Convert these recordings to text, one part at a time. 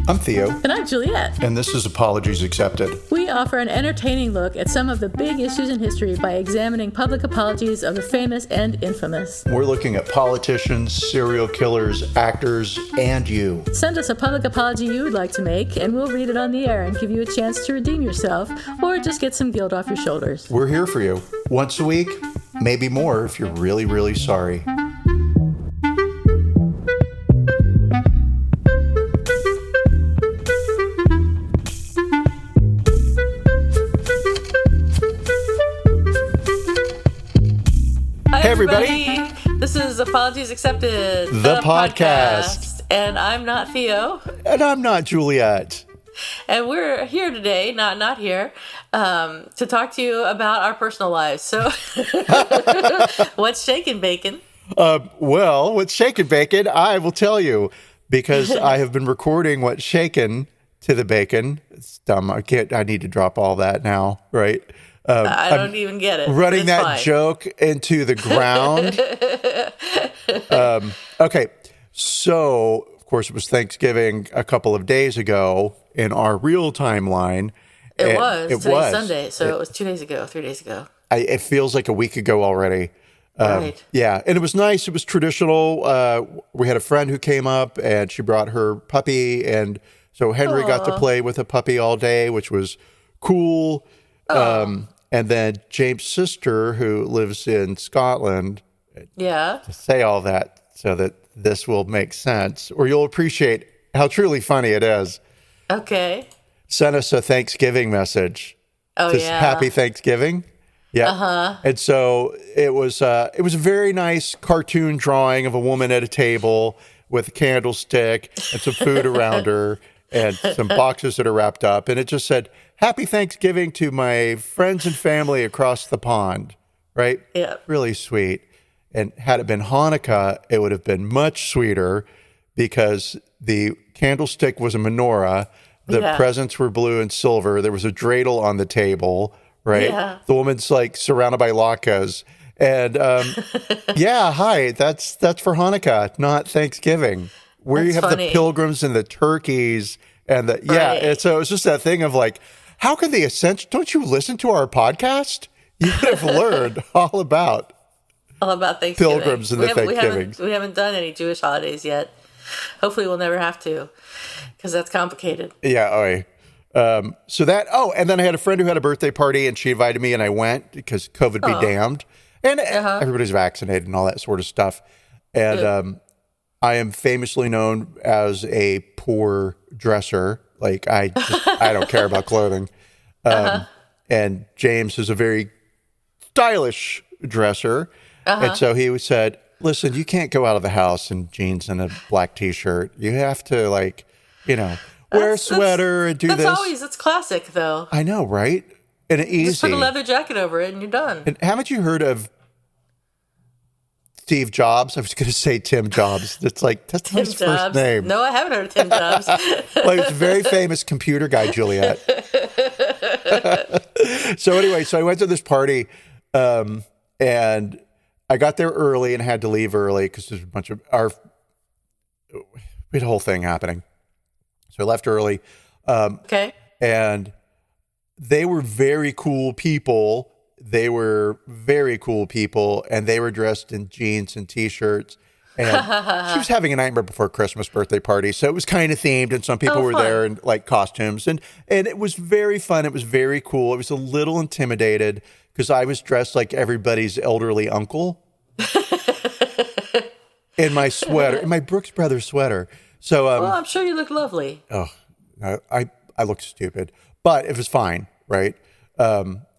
I'm Theo. And I'm Juliet. And this is Apologies Accepted. We offer an entertaining look at some of the big issues in history by examining public apologies of the famous and infamous. We're looking at politicians, serial killers, actors, and you. Send us a public apology you would like to make, and we'll read it on the air and give you a chance to redeem yourself, or just get some guilt off your shoulders. We're here for you. Once a week, maybe more if you're really, really sorry. Hey, everybody. This is Apologies Accepted, the podcast. And I'm not Theo. And I'm not Juliet. And we're here today, not here, to talk to you about our personal lives. So, what's shaking, bacon? Well, what's shaking, bacon? I will tell you, because I have been recording what's shaken to the bacon. It's dumb. I need to drop all that now, right? I don't even get it. Running that fine. Joke into the ground. Okay, so of course it was Thanksgiving a couple of days ago in our real timeline. It was. Today's Sunday, so it was 3 days ago. It feels like a week ago already. Right. Yeah, and it was nice. It was traditional. We had a friend who came up, and she brought her puppy, and so Henry got to play with a puppy all day, which was cool. And then James' sister, who lives in Scotland, to say all that so that this will make sense, or you'll appreciate how truly funny it is. Okay. Sent us a Thanksgiving message. Oh, yeah. Happy Thanksgiving. Yeah. Uh-huh. And so it was a very nice cartoon drawing of a woman at a table with a candlestick and some food around her and some boxes that are wrapped up. And it just said, "Happy Thanksgiving to my friends and family across the pond," right? Yeah. Really sweet. And had it been Hanukkah, it would have been much sweeter because the candlestick was a menorah. The presents were blue and silver. There was a dreidel on the table, right? Yeah. The woman's like surrounded by latkes. And hi, that's for Hanukkah, not Thanksgiving. Where That's you have funny. The pilgrims and the turkeys and the and so it's just that thing of like, how can the essential? Don't you listen to our podcast? You would have learned all about Thanksgiving. Pilgrims and the Thanksgivings. We haven't done any Jewish holidays yet. Hopefully, we'll never have to, because that's complicated. Yeah. So that. Oh, and then I had a friend who had a birthday party, and she invited me, and I went because COVID be damned, and everybody's vaccinated and all that sort of stuff. And I am famously known as a poor dresser. Like I don't care about clothing. And James is a very stylish dresser. And so he said, "Listen, you can't go out of the house in jeans and a black t-shirt. You have to wear a sweater and do this." That's classic though. I know, right? And easy. Just put a leather jacket over it and you're done. And haven't you heard of Steve Jobs? I was going to say Tim Jobs. That's his first name. No, I haven't heard of Tim Jobs. Well, he was a very famous computer guy, Juliet. So anyway, I went to this party, and I got there early and had to leave early because there's a bunch of we had a whole thing happening. So I left early. Okay. And they were very cool people. And they were dressed in jeans and t-shirts. And she was having a Nightmare Before Christmas birthday party, so it was kind of themed, and some people were there in like costumes, and it was very fun. It was very cool. I was a little intimidated because I was dressed like everybody's elderly uncle in my sweater, in my Brooks Brothers sweater. So, well, I'm sure you look lovely. Oh, I looked stupid, but it was fine, right?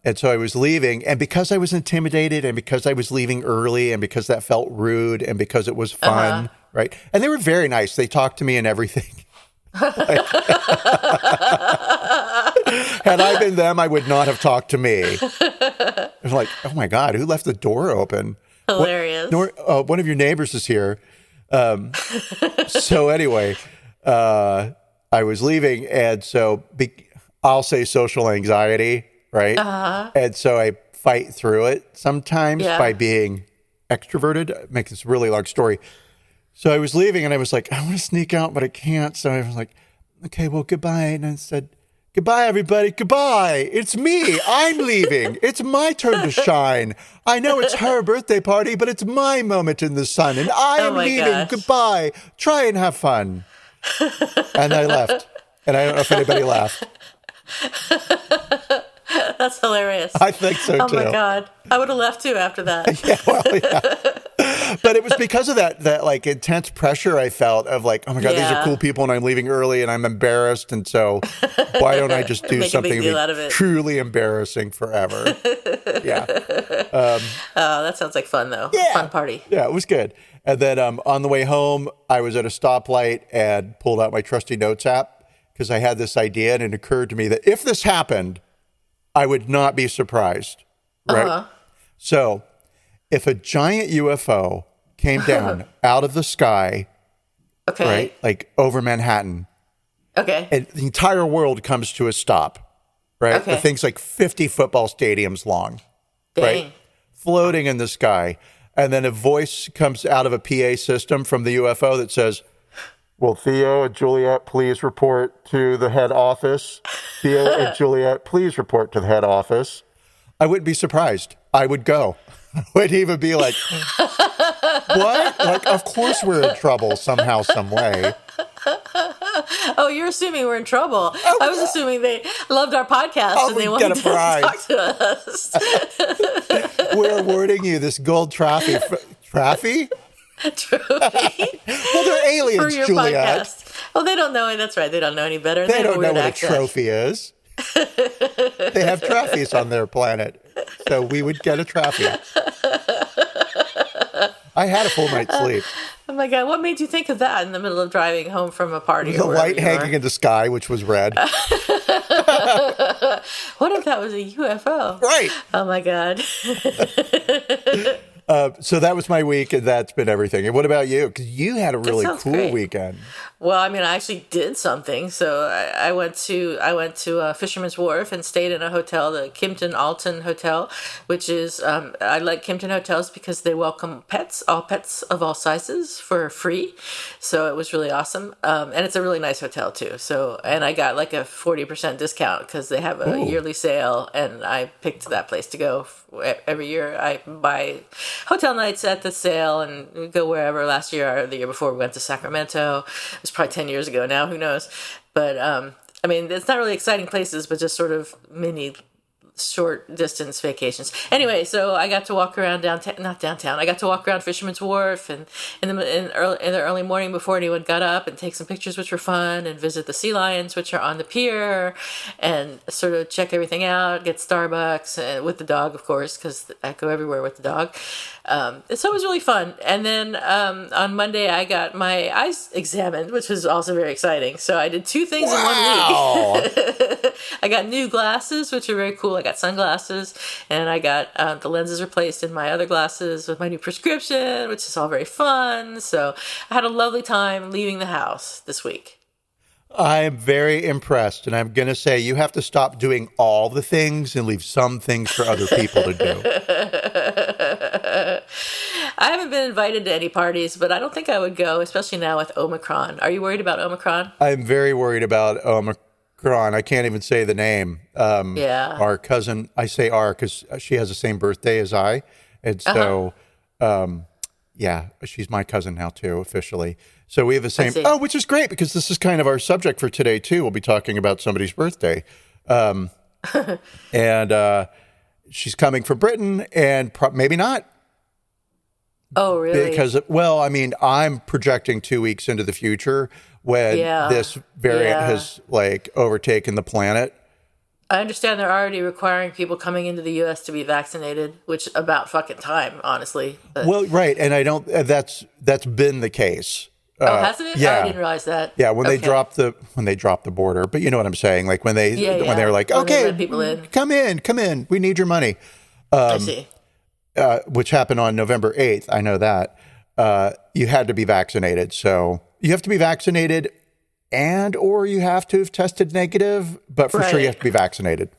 And so I was leaving, and because I was intimidated, and because I was leaving early, and because that felt rude, and because it was fun, right? And they were very nice. They talked to me and everything. Had I been them, I would not have talked to me. I was like, oh my God, who left the door open? Hilarious. One of your neighbors is here. So anyway, I was leaving, and so I'll say social anxiety, right? And so I fight through it sometimes by being extroverted. Make this a really long story. So I was leaving, and I was like, I want to sneak out, but I can't. So I was like, okay, well, goodbye. And I said, goodbye, everybody. Goodbye. It's me. I'm leaving. It's my turn to shine. I know it's her birthday party, but it's my moment in the sun, and I am leaving. Gosh. Goodbye. Try and have fun. And I left. And I don't know if anybody laughed. That's hilarious. I think so, too. Oh, my God. I would have left, too, after that. Yeah. But it was because of that like intense pressure I felt of like, oh my God, these are cool people and I'm leaving early and I'm embarrassed. And so why don't I just do something truly embarrassing forever? Yeah. Oh, that sounds like fun, though. Yeah. Fun party. Yeah, it was good. And then on the way home, I was at a stoplight and pulled out my trusty notes app because I had this idea and it occurred to me that if this happened, I would not be surprised. Right. Uh-huh. So if a giant UFO came down out of the sky, right, like over Manhattan, and the entire world comes to a stop, right? The thing's like 50 football stadiums long, right? Floating in the sky. And then a voice comes out of a PA system from the UFO that says, will Theo and Juliet please report to the head office? Theo and Juliet, please report to the head office. I wouldn't be surprised. I would go. I wouldn't even be like, what? Like, of course we're in trouble somehow, some way. Oh, you're assuming we're in trouble. Oh, I was assuming they loved our podcast and they wanted to talk to us. We're awarding you this gold trophy. Trophy? Trophy. Well, they're aliens, for your Juliet. Podcast. Well, they don't know. That's right. They don't know any better. They don't know what a trophy is. They have trophies on their planet. So we would get a trophy. I had a full night's sleep. Oh my God. What made you think of that in the middle of driving home from a party? The light hanging in the sky, which was red. What if that was a UFO? Right. Oh my God. So that was my week, and that's been everything. And what about you? Because you had a really cool weekend. Well, I mean, I actually did something. So I went to Fisherman's Wharf and stayed in a hotel, the Kimpton Alton Hotel, which is I like Kimpton hotels because they welcome pets of all sizes for free. So it was really awesome, and it's a really nice hotel too. So and I got like a 40% discount because they have a yearly sale, and I picked that place to go every year. I buy hotel nights at the sale and go wherever. Last year or the year before, we went to Sacramento. It was probably 10 years ago now, who knows. But I mean, it's not really exciting places, but just sort of mini short distance vacations. Anyway, so I got to walk around not downtown. I got to walk around Fisherman's Wharf and in the early morning before anyone got up and take some pictures, which were fun, and visit the sea lions, which are on the pier, and sort of check everything out, get Starbucks with the dog, of course, because I go everywhere with the dog. So it was really fun. And then on Monday, I got my eyes examined, which was also very exciting. So I did two things in 1 week. I got new glasses, which are very cool. I got sunglasses, and I got the lenses replaced in my other glasses with my new prescription, which is all very fun. So I had a lovely time leaving the house this week. I'm very impressed, and I'm going to say you have to stop doing all the things and leave some things for other people to do. I haven't been invited to any parties, but I don't think I would go, especially now with Omicron. Are you worried about Omicron? I'm very worried about Omicron. I can't even say the name. Our cousin, I say our because she has the same birthday as I. And so, she's my cousin now too, officially. So we have the same, which is great because this is kind of our subject for today too. We'll be talking about somebody's birthday. And she's coming from Britain and maybe not. Oh, really? Because, well, I mean, I'm projecting 2 weeks into the future when this variant has like overtaken the planet. I understand they're already requiring people coming into the U.S. to be vaccinated, which about fucking time, honestly. But. Well, right, and I don't. That's been the case. Has it? Yeah, I didn't realize that. Yeah, when they dropped the border, but you know what I'm saying. Like when they were like, okay, people in. Come in, we need your money. I see. Which happened on November 8th. I know that. You had to be vaccinated. So you have to be vaccinated or you have to have tested negative, but for sure you have to be vaccinated.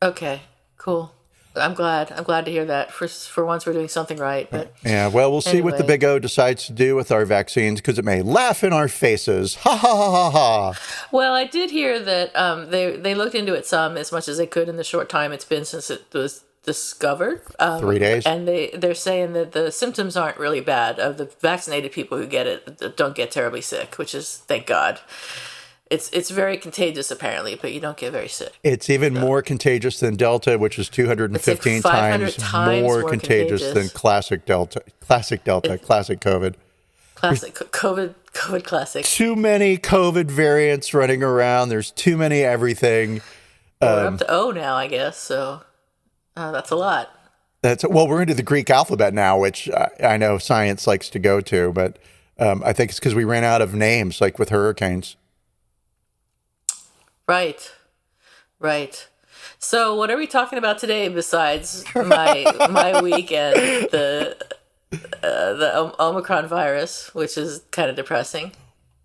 Okay, cool. I'm glad. I'm glad to hear that. For once, we're doing something right. But Yeah, well, we'll see what the anyway. Big O decides to do with our vaccines because it may laugh in our faces. Ha ha ha ha ha. Well, I did hear that they looked into it some as much as they could in the short time it's been since it was discovered. 3 days. And they're saying that the symptoms aren't really bad of the vaccinated people who get it that don't get terribly sick, which is thank God. It's very contagious apparently, but you don't get very sick. It's even more contagious than Delta, which is 215 It's like 500 times more contagious than classic Delta, classic COVID. Classic COVID classic. Too many COVID variants running around. There's too many everything. We're up to O now, I guess. So that's a lot. We're into the Greek alphabet now, which I know science likes to go to, but I think it's because we ran out of names, like with hurricanes. Right. So, what are we talking about today besides my weekend, the Omicron virus, which is kind of depressing?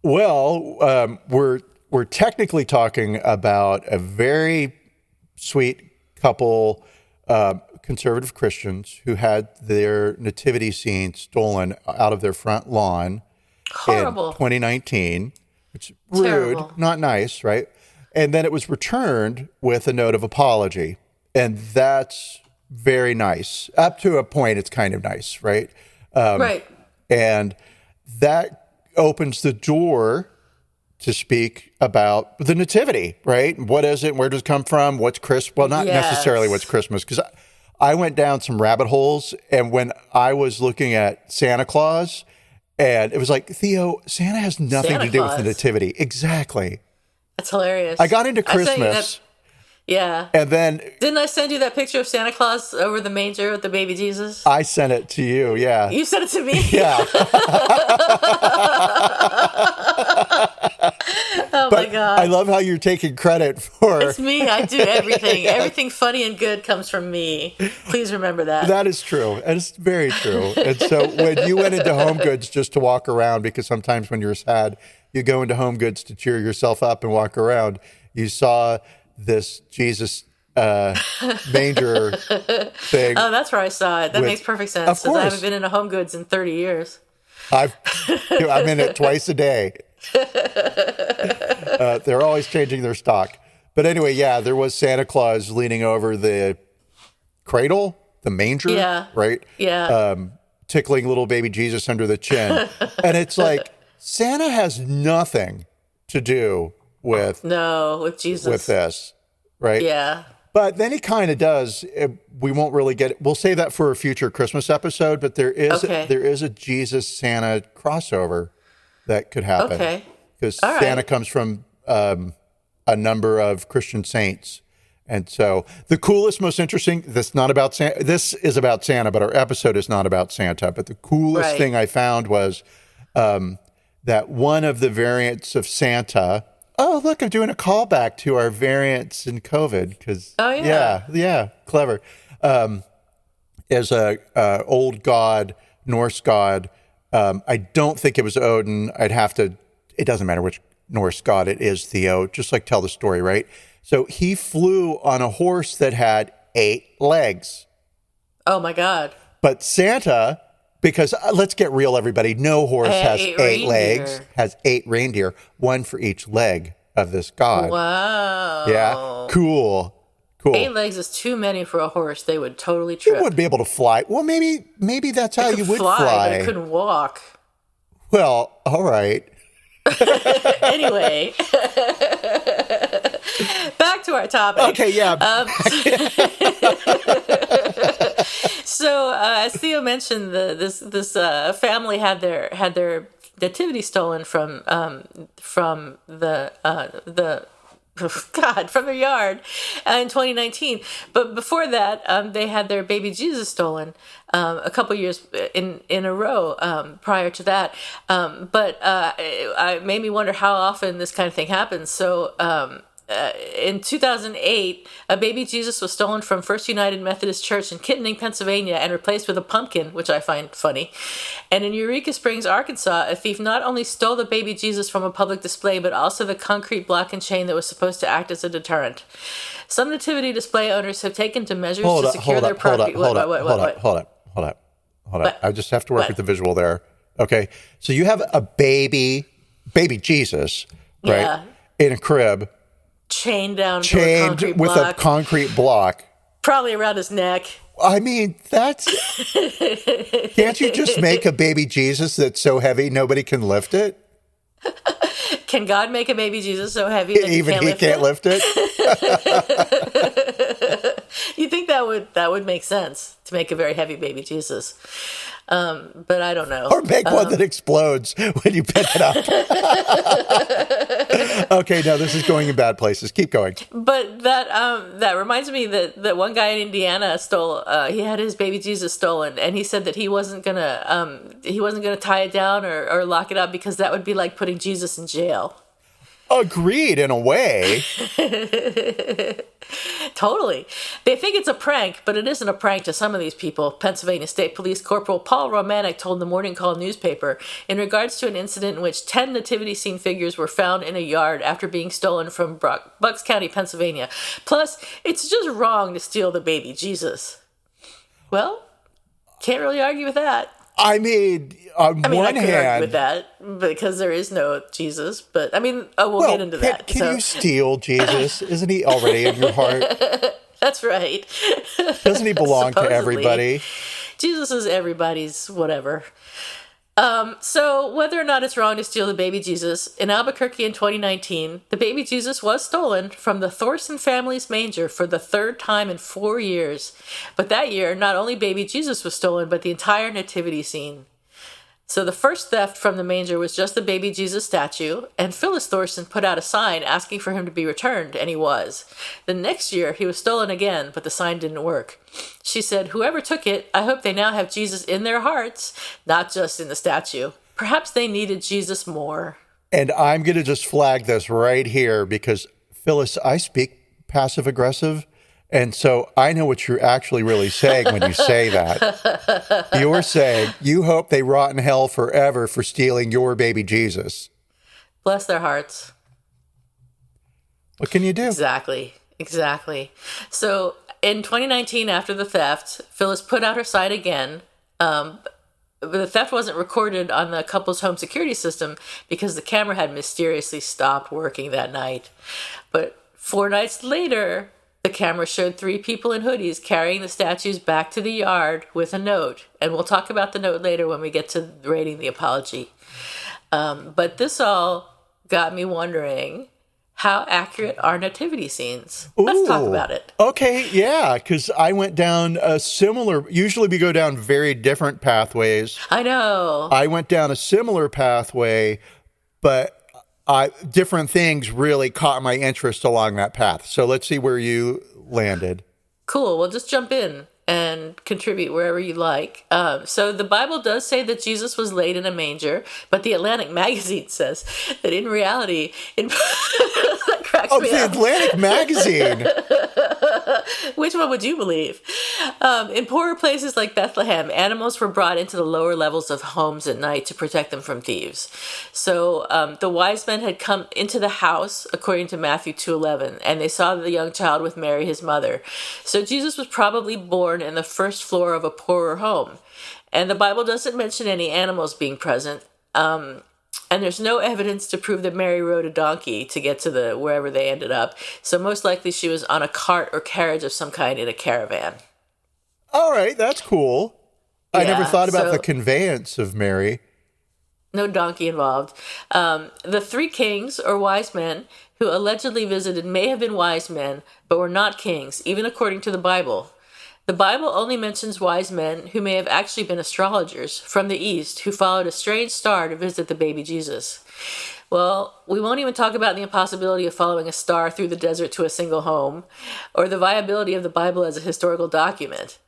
Well, we're technically talking about a very sweet couple, conservative Christians who had their nativity scene stolen out of their front lawn. Horrible. In 2019. It's rude, Terrible. Not nice, right? And then it was returned with a note of apology. And that's very nice. Up to a point, it's kind of nice, right? Right. And that opens the door to speak about the nativity, right? What is it? Where does it come from? What's Christmas? Well, not necessarily what's Christmas, because I went down some rabbit holes. And when I was looking at Santa Claus, and it was like, Theo, Santa has nothing to do with the nativity. Exactly. That's hilarious. I got into Christmas. Yeah. And then... Didn't I send you that picture of Santa Claus over the manger with the baby Jesus? I sent it to you, yeah. You sent it to me? Yeah. Oh, my God. I love how you're taking credit for... It's me. I do everything. Everything funny and good comes from me. Please remember that. That is true. And it's very true. And so when you went into Home Goods just to walk around, because sometimes when you're sad, you go into Home Goods to cheer yourself up and walk around, you saw this Jesus manger thing. Oh, that's where I saw it. That makes perfect sense. Of course. I haven't been into Home Goods in 30 years. I'm in it twice a day. They're always changing their stock. But anyway, yeah, there was Santa Claus leaning over the cradle, the manger, right? Yeah. Tickling little baby Jesus under the chin. And it's like, Santa has nothing to do with Jesus. With this, right? Yeah. But then he kind of does. We won't really get it. We'll save that for a future Christmas episode, but there is a Jesus Santa crossover that could happen. Okay. Because Santa comes from a number of Christian saints. And so the coolest, most interesting, this is about Santa, but our episode is not about Santa. But the coolest thing I found was that one of the variants of Santa, oh, look, I'm doing a callback to our variants in COVID. Because yeah, clever. Is a old god, Norse god. I don't think it was Odin. It doesn't matter which Norse god it is, Theo, just like tell the story, right? So he flew on a horse that had 8 legs. Oh, my God. But Santa, because let's get real, everybody, no horse has 8 legs, has 8 reindeer, 1 for each leg of this god. Wow. Yeah, cool. 8 legs is too many for a horse. They would totally trip. You wouldn't be able to fly. Well, maybe that's how you would fly. But it couldn't walk. Well, all right. Anyway, back to our topic. Okay, yeah. So, as Theo mentioned, this family had their nativity stolen from their yard in 2019. But before that, they had their baby Jesus stolen a couple years in a row prior to that. But it made me wonder how often this kind of thing happens. So in 2008, a baby Jesus was stolen from First United Methodist Church in Kittening, Pennsylvania, and replaced with a pumpkin, which I find funny. And in Eureka Springs, Arkansas, a thief not only stole the baby Jesus from a public display, but also the concrete block and chain that was supposed to act as a deterrent. Some nativity display owners have taken to measures to secure their property. Hold up. I just have to work with the visual there. Okay, so you have a baby Jesus, right, yeah, in a crib, chained with a concrete block, probably around his neck. I mean, that's... Can't you just make a baby Jesus that's so heavy nobody can lift it? Can God make a baby Jesus so heavy that even he can't lift it? You think that would make sense, to make a very heavy baby Jesus. But I don't know. Or make one that explodes when you pick it up. Okay, no, this is going in bad places. Keep going. But that reminds me that one guy in Indiana stole. He had his baby Jesus stolen, and he said that he wasn't gonna tie it down or lock it up because that would be like putting Jesus in jail. Agreed, in a way. Totally. They think it's a prank, but it isn't a prank to some of these people. Pennsylvania State Police Corporal Paul Romanek told the Morning Call newspaper in regards to an incident in which 10 nativity scene figures were found in a yard after being stolen from Bucks County, Pennsylvania. Plus, it's just wrong to steal the baby Jesus. Well, can't really argue with that. I mean, on one hand, argue with that because there is no Jesus, but I mean, we'll get into that. Can you steal Jesus? Isn't he already in your heart? That's right. Doesn't he belong to everybody? Jesus is everybody's whatever. So whether or not it's wrong to steal the baby Jesus, in Albuquerque in 2019, the baby Jesus was stolen from the Thorson family's manger for the third time in 4 years. But that year, not only baby Jesus was stolen, but the entire nativity scene. So the first theft from the manger was just the baby Jesus statue, and Phyllis Thorson put out a sign asking for him to be returned, and he was. The next year, he was stolen again, but the sign didn't work. She said, "Whoever took it, I hope they now have Jesus in their hearts, not just in the statue. Perhaps they needed Jesus more." And I'm going to just flag this right here because, Phyllis, I speak passive-aggressive, and so I know what you're actually really saying when you say that. You're saying you hope they rot in hell forever for stealing your baby Jesus. Bless their hearts. What can you do? Exactly. So in 2019, after the theft, Phyllis put out her sign again. The theft wasn't recorded on the couple's home security system because the camera had mysteriously stopped working that night. But 4 nights later, the camera showed 3 people in hoodies carrying the statues back to the yard with a note. And we'll talk about the note later when we get to rating the apology. But this all got me wondering, how accurate are nativity scenes? Let's talk about it. Okay, yeah, because I went down a similar, usually we go down very different pathways. I know. I went down a similar pathway, but different things really caught my interest along that path. So let's see where you landed. Cool. Well, just jump in and contribute wherever you like. So the Bible does say that Jesus was laid in a manger, but the Atlantic magazine says that in reality, that cracks me the up. Atlantic magazine. Which one would you believe? In poorer places like Bethlehem, animals were brought into the lower levels of homes at night to protect them from thieves. So the wise men had come into the house, according to Matthew 2:11, and they saw the young child with Mary, his mother. So Jesus was probably born in the first floor of a poorer home. And the Bible doesn't mention any animals being present. And there's no evidence to prove that Mary rode a donkey to get to wherever they ended up. So most likely she was on a cart or carriage of some kind in a caravan. All right, that's cool. I Yeah, never thought about the conveyance of Mary. No donkey involved. The 3 kings or wise men who allegedly visited may have been wise men, but were not kings, even according to the Bible. The Bible only mentions wise men who may have actually been astrologers from the East who followed a strange star to visit the baby Jesus. Well, we won't even talk about the impossibility of following a star through the desert to a single home, or the viability of the Bible as a historical document.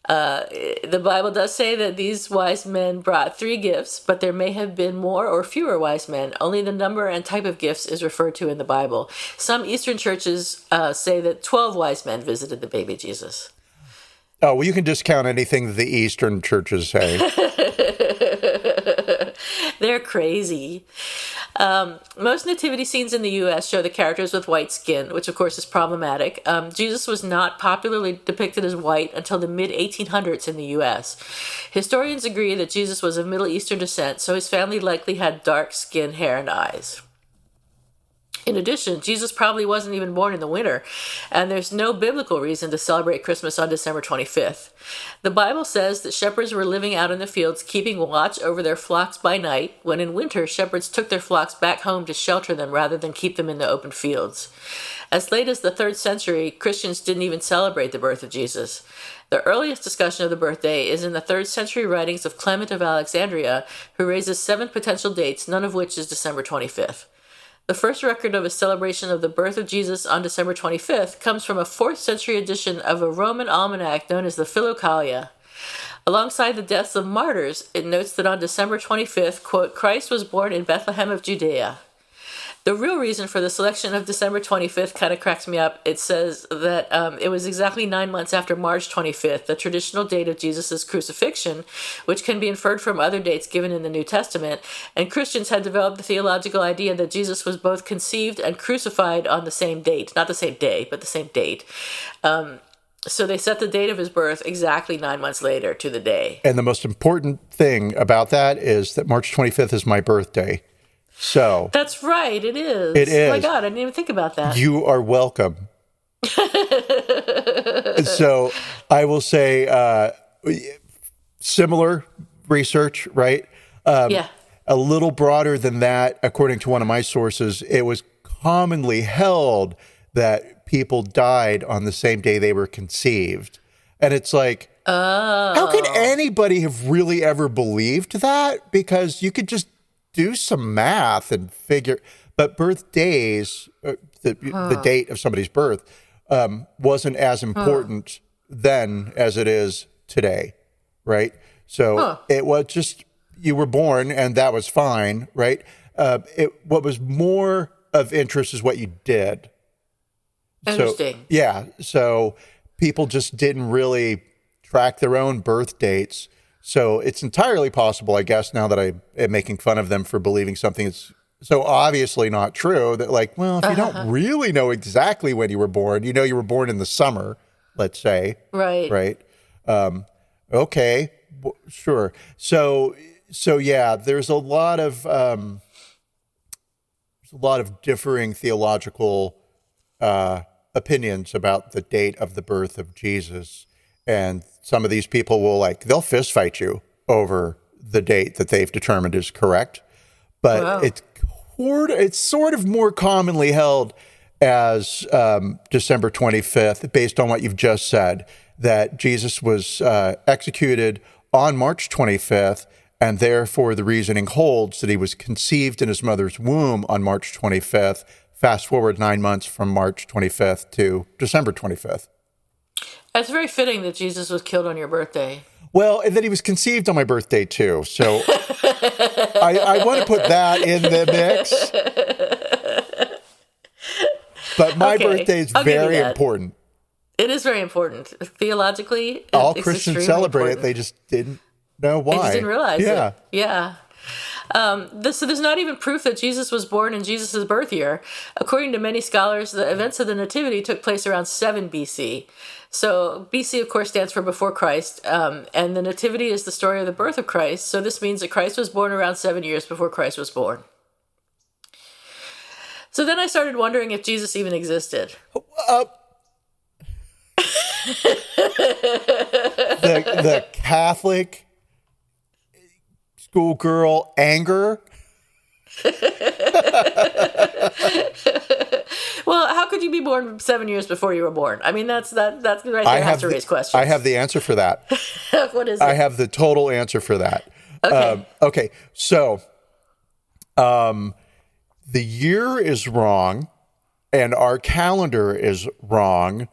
The Bible does say that these wise men brought 3 gifts, but there may have been more or fewer wise men. Only the number and type of gifts is referred to in the Bible. Some Eastern churches say that 12 wise men visited the baby Jesus. Oh, well, you can discount anything that the Eastern churches say. They're crazy. Most nativity scenes in the U.S. show the characters with white skin, which of course is problematic. Jesus was not popularly depicted as white until the mid-1800s in the U.S. Historians agree that Jesus was of Middle Eastern descent, so his family likely had dark skin, hair, and eyes. In addition, Jesus probably wasn't even born in the winter, and there's no biblical reason to celebrate Christmas on December 25th. The Bible says that shepherds were living out in the fields, keeping watch over their flocks by night, when in winter, shepherds took their flocks back home to shelter them rather than keep them in the open fields. As late as the 3rd century, Christians didn't even celebrate the birth of Jesus. The earliest discussion of the birthday is in the 3rd century writings of Clement of Alexandria, who raises 7 potential dates, none of which is December 25th. The first record of a celebration of the birth of Jesus on December 25th comes from a 4th century edition of a Roman almanac known as the Philokalia. Alongside the deaths of martyrs, it notes that on December 25th, quote, Christ was born in Bethlehem of Judea. The real reason for the selection of December 25th kind of cracks me up. It says that it was exactly 9 months after March 25th, the traditional date of Jesus' crucifixion, which can be inferred from other dates given in the New Testament, and Christians had developed the theological idea that Jesus was both conceived and crucified on the same date. Not the same day, but the same date. So they set the date of his birth exactly 9 months later to the day. And the most important thing about that is that March 25th is my birthday. So that's right, it is. It is. Oh my God, I didn't even think about that. You are welcome. So I will say similar research, right? Yeah. A little broader than that, according to one of my sources, it was commonly held that people died on the same day they were conceived. And it's like, how could anybody have really ever believed that? Because you could just do some math and figure, but birthdays, the date of somebody's birth, wasn't as important then as it is today, right? So it was just, you were born and that was fine, right? What was more of interest is what you did. Interesting. So, yeah, so people just didn't really track their own birth dates. So it's entirely possible, I guess, now that I am making fun of them for believing something that's so obviously not true, that like, well, if you don't really know exactly when you were born, you know you were born in the summer, let's say. Right. Right. Okay. Sure. So yeah, there's a lot of differing theological opinions about the date of the birth of Jesus. And some of these people they'll fist fight you over the date that they've determined is correct. But it's sort of more commonly held as December 25th, based on what you've just said, that Jesus was executed on March 25th, and therefore the reasoning holds that he was conceived in his mother's womb on March 25th. Fast forward 9 months from March 25th to December 25th. It's very fitting that Jesus was killed on your birthday. Well, and then he was conceived on my birthday, too. So I want to put that in the mix. But my birthday is very important. It is very important. Theologically, all Christians celebrate important. It. They just didn't know why. They just didn't realize it. Yeah. So there's not even proof that Jesus was born in Jesus' birth year. According to many scholars, the events of the Nativity took place around 7 BC. So BC, of course, stands for before Christ, and the Nativity is the story of the birth of Christ. So this means that Christ was born around 7 years before Christ was born. So then I started wondering if Jesus even existed. The Catholic schoolgirl anger. Well, how could you be born 7 years before you were born? I mean, that's right there has to raise questions. I have the answer for that. What is it? I have the total answer for that. Okay. So, the year is wrong, and our calendar is wrong.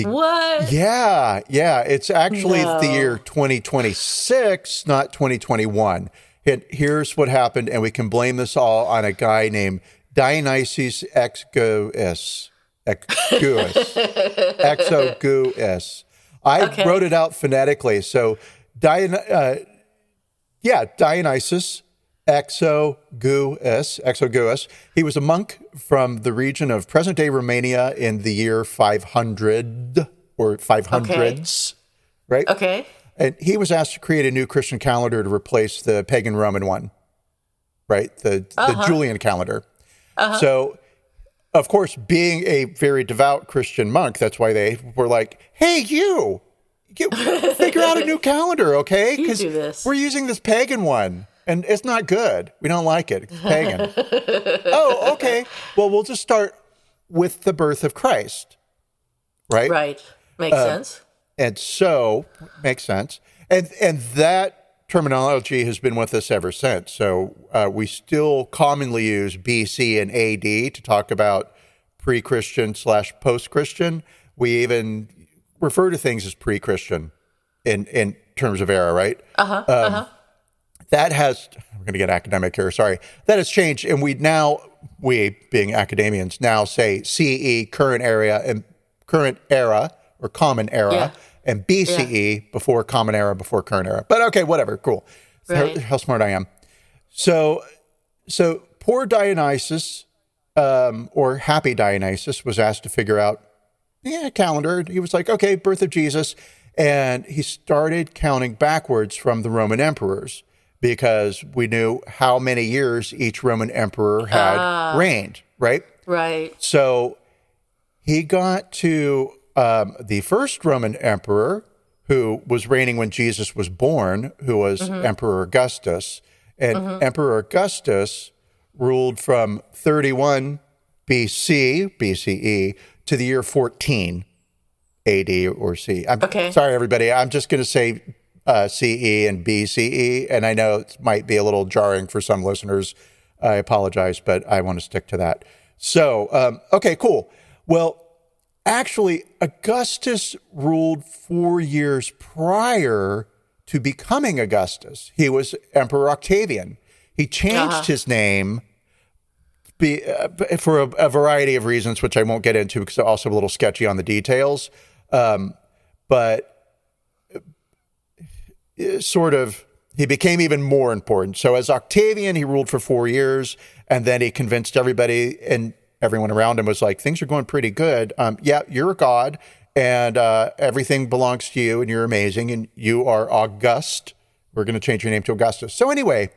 What? Yeah. It's actually the year No. 2026, not 2021. And here's what happened, and we can blame this all on a guy named Dionysius Exoguus. I Okay. wrote it out phonetically. So, Dionysius Exoguus. He was a monk from the region of present-day Romania in the year 500 or 500s, right? Okay. And he was asked to create a new Christian calendar to replace the pagan Roman one, right? The Julian calendar. So, of course, being a very devout Christian monk, that's why they were like, hey, you figure out a new calendar, okay? You do this. We're using this pagan one, and it's not good. We don't like it. It's pagan. Oh, okay. Well, we'll just start with the birth of Christ, right? Right. Makes sense. And so, makes sense. And that terminology has been with us ever since. So we still commonly use BC and AD to talk about pre-Christian / post-Christian. We even refer to things as pre-Christian in terms of era, right? That has, I'm going to get academic here, sorry. That has changed. And we being academians, now say CE, current era, or common era. Yeah. And BCE, before common era, before current era. But okay, whatever, cool. Right. How smart I am. So poor Dionysus, or happy Dionysus, was asked to figure out a calendar. He was like, okay, birth of Jesus. And he started counting backwards from the Roman emperors because we knew how many years each Roman emperor had reigned, right? Right. So he got to the first Roman emperor, who was reigning when Jesus was born, who was Emperor Augustus. And Emperor Augustus ruled from 31 BCE, to the year 14 AD or C. Okay. Sorry, everybody. I'm just going to say CE and BCE, and I know it might be a little jarring for some listeners. I apologize, but I want to stick to that. So, okay, cool. Well, actually, Augustus ruled 4 years prior to becoming Augustus. He was Emperor Octavian. He changed his name for a variety of reasons, which I won't get into because they're also a little sketchy on the details. But he became even more important. So as Octavian, he ruled for 4 years, and then he convinced everybody, and everyone around him was like, things are going pretty good. Yeah, you're a god, and everything belongs to you, and you're amazing, and you are august. We're going to change your name to Augustus. So anyway,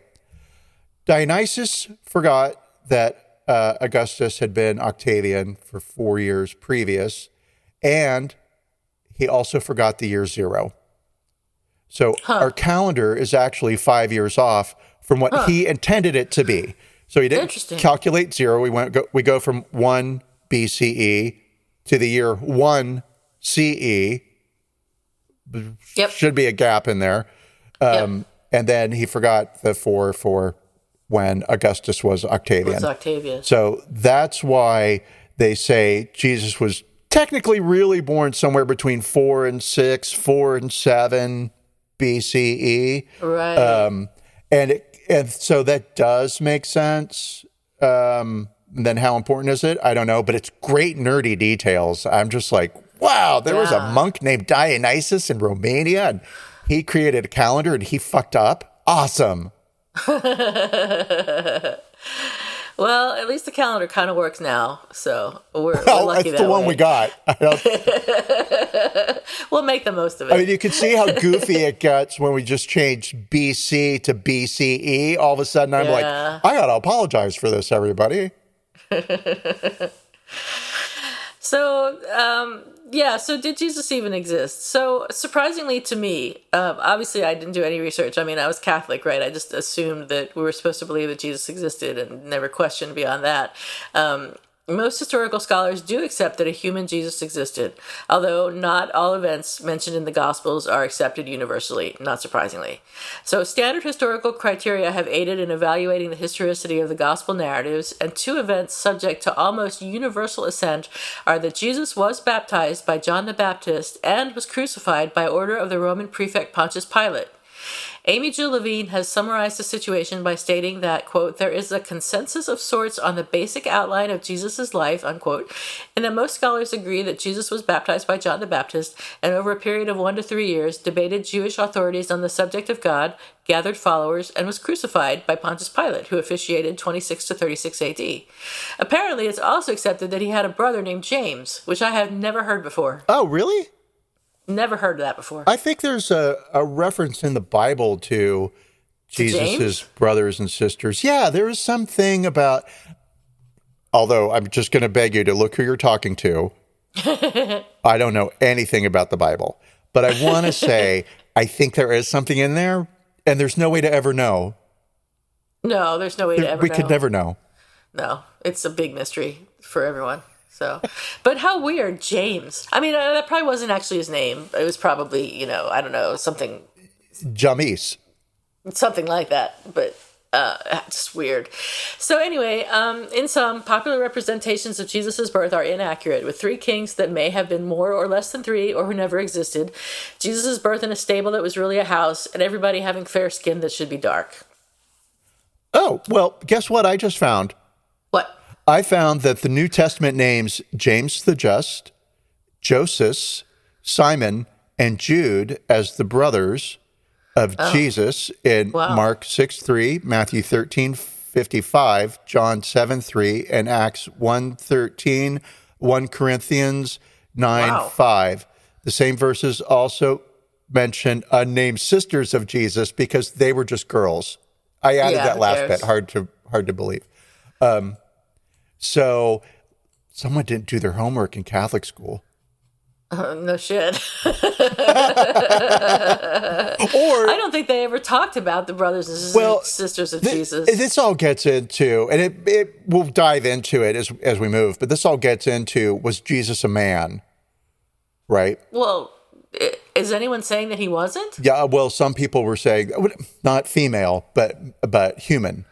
Dionysius forgot that Augustus had been Octavian for 4 years previous, and he also forgot the year 0. So our calendar is actually 5 years off from what he intended it to be. So he didn't calculate 0. We go from 1 BCE to the year 1 CE. Yep. Should be a gap in there. And then he forgot the 4 for when Augustus was Octavian. So that's why they say Jesus was technically really born somewhere between 4 and 6, 4 and 7 BCE. Right. And so that does make sense. Then how important is it? I don't know, but it's great nerdy details. I'm just like, wow, there was a monk named Dionysius in Romania, and he created a calendar and he fucked up. Awesome. Well, at least the calendar kind of works now, so we're lucky that's the one we got. We'll make the most of it. I mean, you can see how goofy it gets when we just change BC to BCE. All of a sudden, I'm like, I got to apologize for this, everybody. So, so did Jesus even exist? So, surprisingly to me, obviously I didn't do any research. I mean, I was Catholic, right? I just assumed that we were supposed to believe that Jesus existed and never questioned beyond that. Most historical scholars do accept that a human Jesus existed, although not all events mentioned in the Gospels are accepted universally, not surprisingly. So, standard historical criteria have aided in evaluating the historicity of the Gospel narratives, and two events subject to almost universal assent are that Jesus was baptized by John the Baptist and was crucified by order of the Roman prefect Pontius Pilate. Amy Jill Levine has summarized the situation by stating that, quote, there is a consensus of sorts on the basic outline of Jesus' life, unquote, and that most scholars agree that Jesus was baptized by John the Baptist and over a period of 1 to 3 years debated Jewish authorities on the subject of God, gathered followers, and was crucified by Pontius Pilate, who officiated 26 to 36 AD. Apparently, it's also accepted that he had a brother named James, which I have never heard before. Oh, really? Never heard of that before. I think there's a reference in the Bible to Jesus' brothers and sisters. Yeah, there is something about, although I'm just going to beg you to look who you're talking to. I don't know anything about the Bible, but I want to say I think there is something in there, and there's no way to ever know. No, there's no way to ever know. We could never know. No, it's a big mystery for everyone. So, but how weird, James. I mean, that probably wasn't actually his name. It was probably, I don't know, something Jamis. Something like that, but just weird. So anyway, in sum, popular representations of Jesus' birth are inaccurate, with 3 kings that may have been more or less than 3 or who never existed, Jesus' birth in a stable that was really a house, and everybody having fair skin that should be dark. Oh, well, guess what I just found? What? I found that the New Testament names James the Just, Joseph, Simon, and Jude as the brothers of Jesus in Mark 6:3, Matthew 13:55, John 7:3, and Acts 1:13, 1 Corinthians 9:5. The same verses also mention unnamed sisters of Jesus because they were just girls. I added that last bit. Hard to believe. So someone didn't do their homework in Catholic school. No shit. Or I don't think they ever talked about the brothers and sisters of Jesus. This all gets into, and it we'll dive into it as we move, but this all gets into, was Jesus a man? Right? Well, is anyone saying that he wasn't? Yeah, well, some people were saying, not female, but human,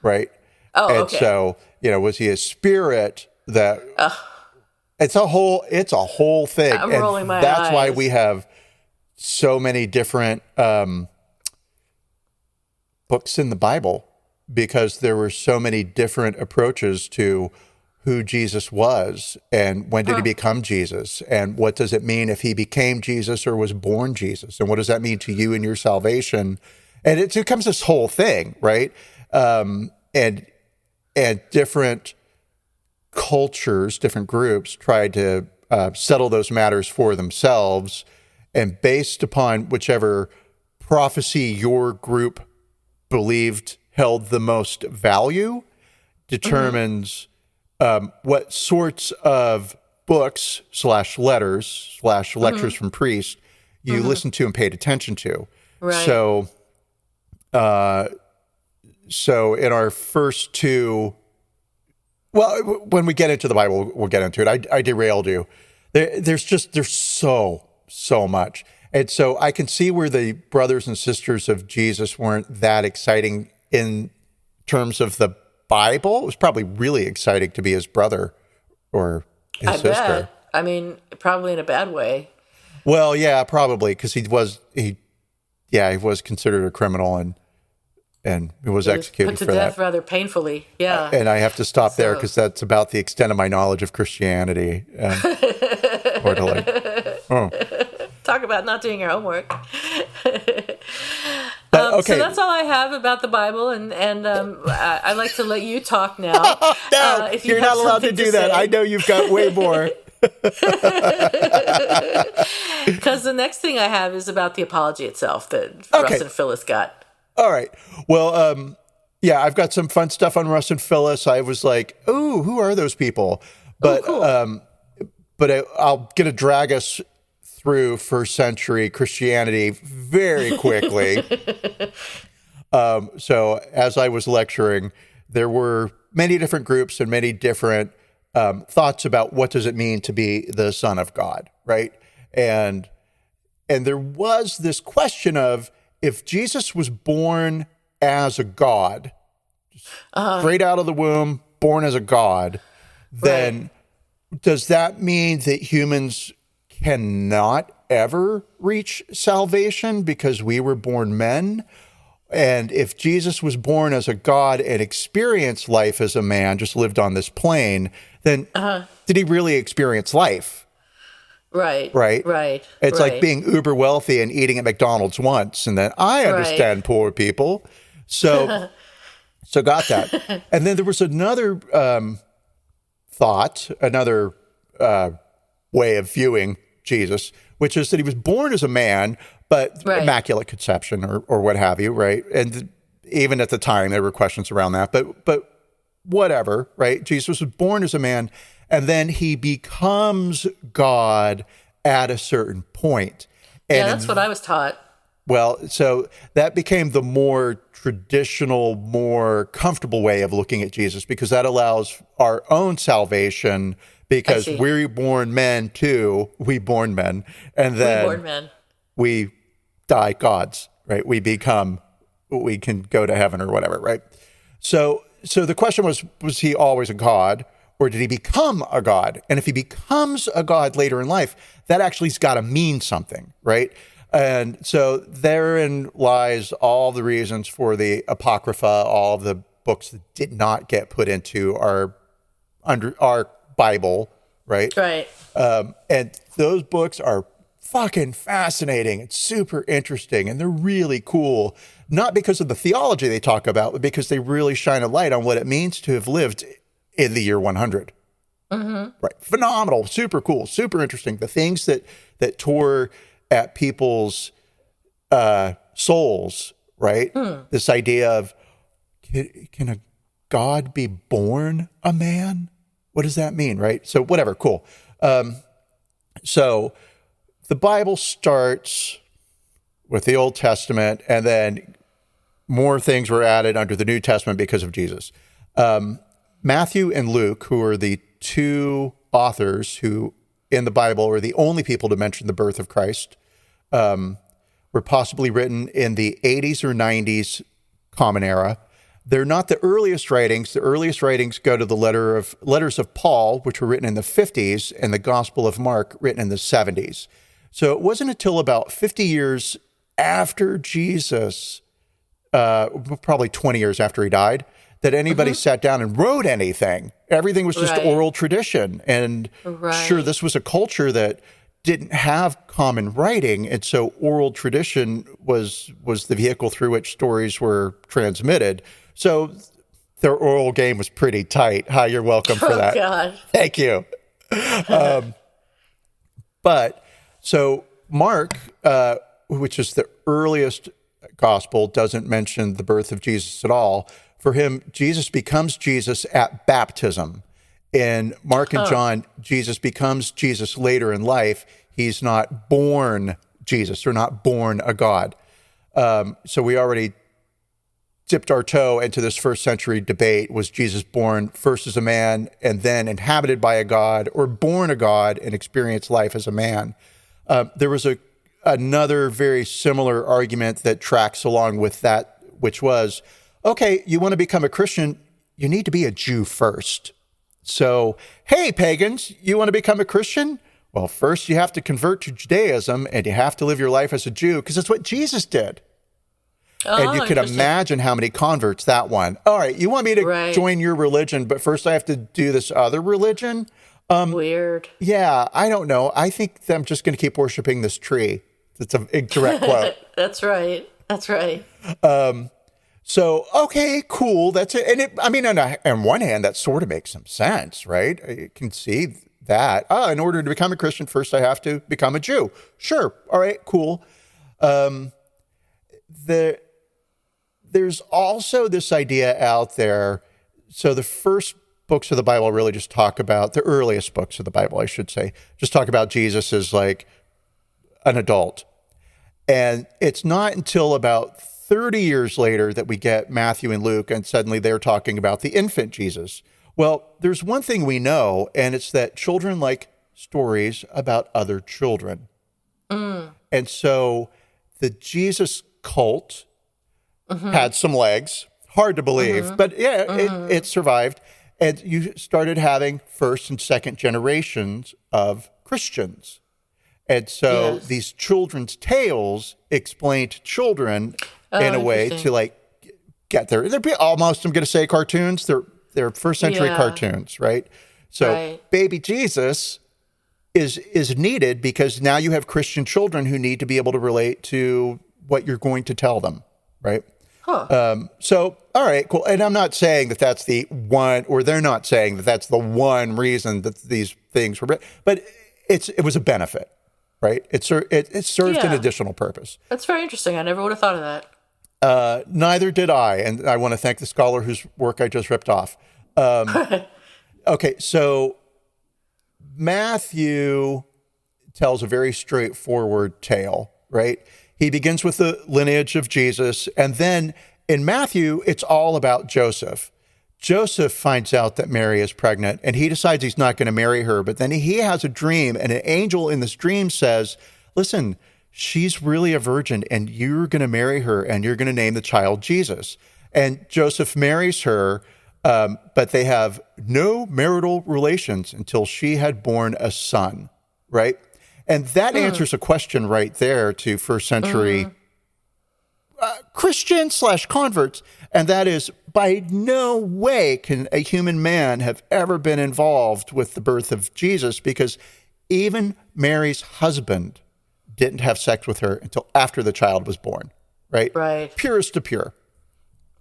right? Oh, and okay. So, was he a spirit that... It's a whole thing. I'm rolling my eyes. That's why we have so many different books in the Bible, because there were so many different approaches to who Jesus was and when did he become Jesus, and what does it mean if he became Jesus or was born Jesus, and what does that mean to you and your salvation? And it becomes this whole thing, right? And different cultures, different groups tried to settle those matters for themselves, and based upon whichever prophecy your group believed held the most value determines what sorts of books / letters / lectures from priests you listened to and paid attention to. Right. So in our first two, well, when we get into the Bible, we'll get into it. I derailed you. There's so much. And so I can see where the brothers and sisters of Jesus weren't that exciting in terms of the Bible. It was probably really exciting to be his brother or his sister. Bet. I mean, probably in a bad way. Well, yeah, probably, because he was considered a criminal and he was executed put to for death that rather painfully. Yeah. And I have to stop there because that's about the extent of my knowledge of Christianity. Talk about not doing your homework. Okay. So that's all I have about the Bible, and I'd like to let you talk now. No, you're not allowed to do that. I know you've got way more. Because the next thing I have is about the apology itself that Russ and Phylis got. All right. Well, I've got some fun stuff on Russ and Phylis. I was like, ooh, who are those people? But cool. I'll get to drag us through first century Christianity very quickly. So as I was lecturing, there were many different groups and many different thoughts about what does it mean to be the Son of God, right? And there was this question of, if Jesus was born as a God, straight out of the womb, born as a God, then does that mean that humans cannot ever reach salvation because we were born men? And if Jesus was born as a God and experienced life as a man, just lived on this plane, then did he really experience life? Right. It's like being uber wealthy and eating at McDonald's once, and then I understand poor people. So got that. And then there was another thought, another way of viewing Jesus, which is that he was born as a man, but immaculate conception or what have you, right? And even at the time, there were questions around that, but whatever, right? Jesus was born as a man, and then he becomes God at a certain point. And that's what I was taught. Well, so that became the more traditional, more comfortable way of looking at Jesus, because that allows our own salvation, because we're born men too. We born men. And then we die gods, right? We can go to heaven or whatever, right? So the question was he always a God, or did he become a God? And if he becomes a God later in life, that actually's got to mean something, right? And so therein lies all the reasons for the Apocrypha, all of the books that did not get put into our Bible, right? Right. And those books are fucking fascinating. It's super interesting, and they're really cool, not because of the theology they talk about, but because they really shine a light on what it means to have lived in the year 100. Mm-hmm. Right. Phenomenal. Super cool. Super interesting. The things that tore at people's souls, right? This idea of, can a God be born a man? What does that mean, right? So whatever, cool. So the Bible starts with the Old Testament, and then more things were added under the New Testament because of Jesus. Matthew and Luke, who are the two authors who in the Bible are the only people to mention the birth of Christ, were possibly written in the 80s or 90s Common Era. They're not the earliest writings. The earliest writings go to the letters of Paul, which were written in the 50s, and the Gospel of Mark, written in the 70s. So it wasn't until about 50 years after Jesus, probably 20 years after he died, that anybody sat down and wrote anything. Everything was just oral tradition. And sure, this was a culture that didn't have common writing, and so oral tradition was the vehicle through which stories were transmitted. So their oral game was pretty tight. Hi, you're welcome for that. God. Thank you. But so Mark, which is the earliest gospel, doesn't mention the birth of Jesus at all. For him, Jesus becomes Jesus at baptism. In Mark and John, Jesus becomes Jesus later in life. He's not born Jesus, or not born a God. So we already dipped our toe into this first century debate. Was Jesus born first as a man and then inhabited by a God, or born a God and experienced life as a man? There was another very similar argument that tracks along with that, which was, okay, you want to become a Christian, you need to be a Jew first. So, hey, pagans, you want to become a Christian? Well, first you have to convert to Judaism, and you have to live your life as a Jew, because that's what Jesus did. And you can imagine how many converts that one. All right, you want me to join your religion, but first I have to do this other religion? Weird. Yeah, I don't know. I think I'm just going to keep worshiping this tree. That's an incorrect quote. That's right. So, okay, cool. That's it. And on one hand, that sort of makes some sense, right? You can see that. In order to become a Christian, first I have to become a Jew. Sure. All right, cool. There's also this idea out there. So the first books of the Bible really just talk about, the earliest books of the Bible, I should say, just talk about Jesus as like an adult. And it's not until about 30 years later that we get Matthew and Luke, and suddenly they're talking about the infant Jesus. Well, there's one thing we know, and it's that children like stories about other children. And so the Jesus cult had some legs. Hard to believe, but yeah, it survived. And you started having first and second generations of Christians. And so these children's tales explain to children in a way to like get there. They're almost, I'm going to say cartoons. They're first century cartoons, right? So baby Jesus is needed because now you have Christian children who need to be able to relate to what you're going to tell them, right? So, all right, cool. And I'm not saying that that's the one, or they're not saying that that's the one reason that these things were, but it was a benefit, right? It served an additional purpose. That's very interesting. I never would have thought of that. Neither did I, and I want to thank the scholar whose work I just ripped off. Okay, so Matthew tells a very straightforward tale, right? He begins with the lineage of Jesus, and then in Matthew, it's all about Joseph. Joseph finds out that Mary is pregnant, and he decides he's not going to marry her, but then he has a dream, and an angel in this dream says, listen, she's really a virgin, and you're going to marry her, and you're going to name the child Jesus. And Joseph marries her, but they have no marital relations until she had born a son, right? And that answers a question right there to first century Christian/converts, and that is, by no way can a human man have ever been involved with the birth of Jesus, because even Mary's husband didn't have sex with her until after the child was born, right? Right. Purest to pure.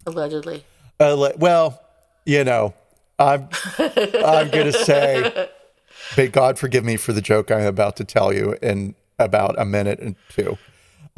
Allegedly. Well, you know, I'm going to say, may God forgive me for the joke I'm about to tell you in about a minute and two.